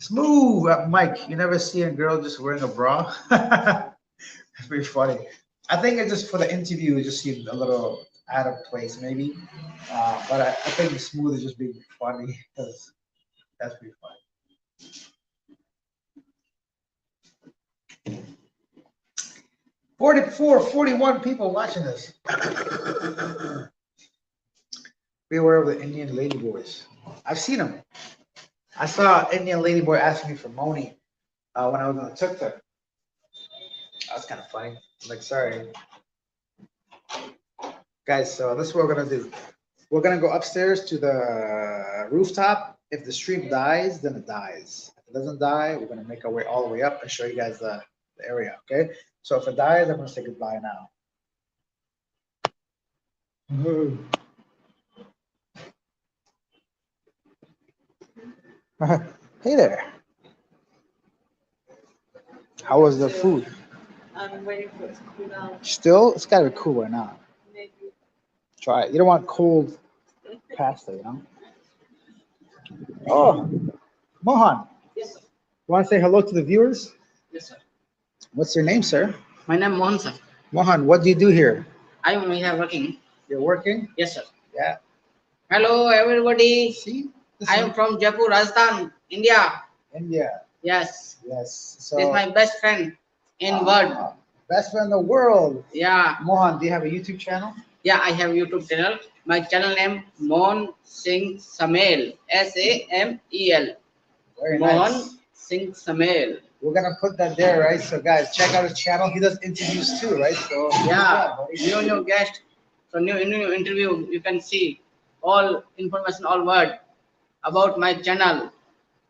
Smooth, Mike. You never see a girl just wearing a bra. It's pretty funny. I think it's just for the interview. It just seemed a little out of place, maybe. But I think smooth is just being funny because that's pretty funny. 44, 41 people watching this. Be aware of the Indian ladyboys. I've seen them. I saw an Indian ladyboy asking me for money when I was on the tuk-tuk. That was kind of funny. I'm like, sorry. Guys, so this is what we're going to do. We're going to go upstairs to the rooftop. If the stream dies, then it dies. If it doesn't die, we're going to make our way all the way up and show you guys the area, okay? So if it dies, I'm going to say goodbye now. Hey there. How was the food? I'm waiting for it to cool down. Still, it's gotta be cool right now. Maybe. Try it. You don't want cold pasta, you know? Oh, Mohan, Yes, sir. you want to say hello to the viewers? Yes, sir. What's your name, sir? My name is Mohan, sir. Mohan, what do you do here? I am here working. You're working? Yes, sir. Yeah. Hello, everybody. See? This I is am from Jaipur, Rajasthan, India. India. Yes. Yes. This So, is my best friend in world. best friend in the world. Yeah. Mohan, do you have a YouTube channel? Yeah, I have YouTube channel. My channel name Mohan Singh Samel. Samel. Very Mohan nice. Singh Samel. We're gonna put that there, right? So guys, check out his channel. He does interviews too, right? So Yeah. buddy. New guest. So new interview. You can see all information, all word about my channel.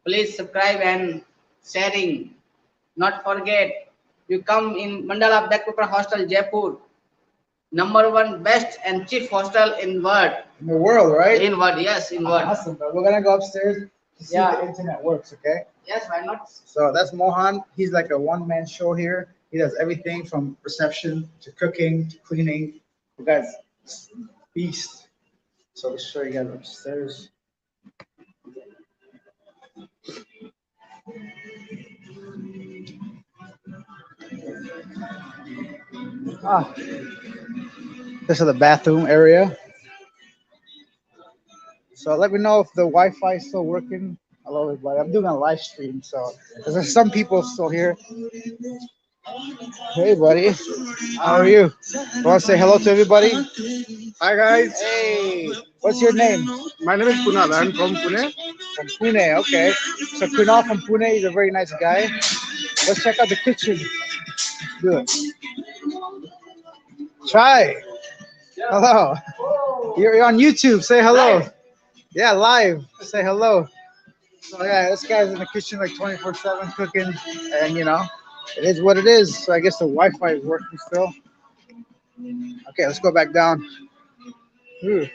Please subscribe and sharing. Not forget, you come in Mandala Backpacker Hostel, Jaipur. #1 best and cheap hostel in world. In the world, right? In world, yes, in world. Awesome, bro. We're gonna go upstairs to see Yeah. if the internet works, okay? Yes, why not? So that's Mohan. He's like a one-man show here. He does everything from reception to cooking to cleaning. You guys, beast. So let's show you guys upstairs. Ah, this is the bathroom area. So let me know if the Wi-Fi is still working. Hello, everybody. I'm doing a live stream, so there's some people still here. Hey, buddy. How are you? Want to say hello to everybody? Hi guys, Hey, what's your name? my name is Kunal. I'm from Pune. From Pune. Okay. So Kunal from Pune is a very nice guy. Let's check out the kitchen. Do it. Try. Hello. You're on YouTube. Say hello. Yeah, live. Say hello. So yeah, this guy's in the kitchen like 24/7 cooking, and it is what it is. So I guess the Wi-Fi is working still. Okay, let's go back down. Ooh,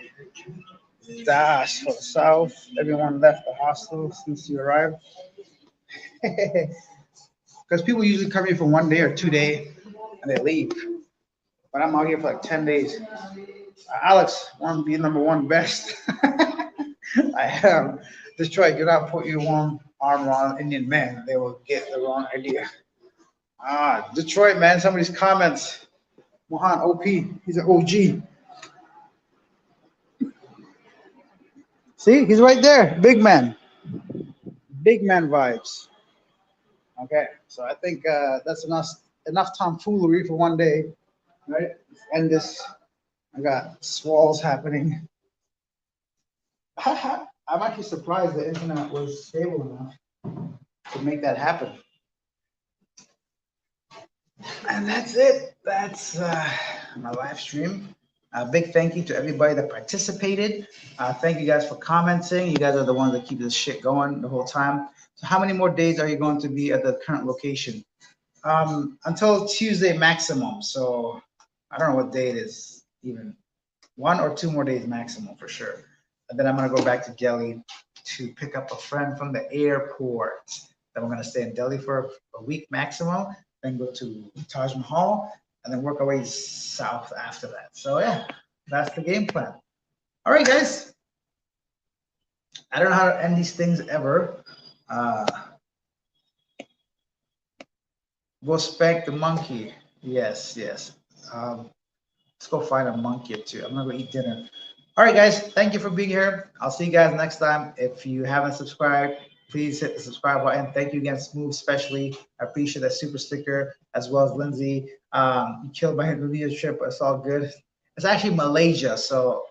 dash for the south. Everyone left the hostel since you arrived. Because people usually come here for 1 day or 2 day, and they leave. But I'm out here for like 10 days. Alex, want to be number one best. I am. Detroit, do not put your one arm around Indian men. They will get the wrong idea. Detroit, man, some of these comments. Mohan, OP, he's an OG. See, he's right there. Big man. Big man vibes. Okay, so I think that's enough tomfoolery for 1 day, right? Let's end this. I got swalls happening. I'm actually surprised the internet was stable enough to make that happen. And that's it. That's my live stream. A big thank you to everybody that participated. Thank you guys for commenting. You guys are the ones that keep this shit going the whole time. So how many more days are you going to be at the current location? Until Tuesday maximum. So I don't know what day it is even. 1 or 2 more days maximum for sure. And then I'm gonna go back to Delhi to pick up a friend from the airport. Then we're gonna stay in Delhi for a week maximum, then go to Taj Mahal, and then work our way south after that. So yeah, that's the game plan. All right, guys. I don't know how to end these things ever. Go spec the monkey. Yes, yes. Let's go find a monkey or two. I'm gonna go eat dinner. All right, guys. Thank you for being here. I'll see you guys next time. If you haven't subscribed, please hit the subscribe button. Thank you again, Smooth, especially. I appreciate that super sticker, as well as Lindsay. You killed my Indonesia trip, but it's all good. It's actually Malaysia, so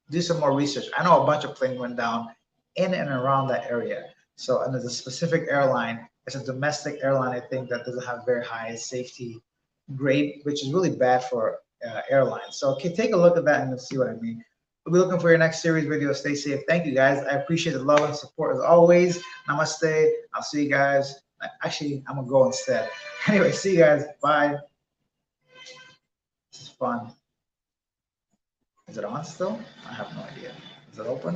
do some more research. I know a bunch of planes went down in and around that area. So, and there's a specific airline. It's a domestic airline, I think, that doesn't have very high safety grade, which is really bad for airlines. So, okay, take a look at that and you'll see what I mean. We'll be looking for your next series video. Stay safe. Thank you, guys. I appreciate the love and support as always. Namaste. I'll see you guys. Actually, I'm going to go instead. Anyway, see you guys. Bye. This is fun. Is it on still? I have no idea. Is it open?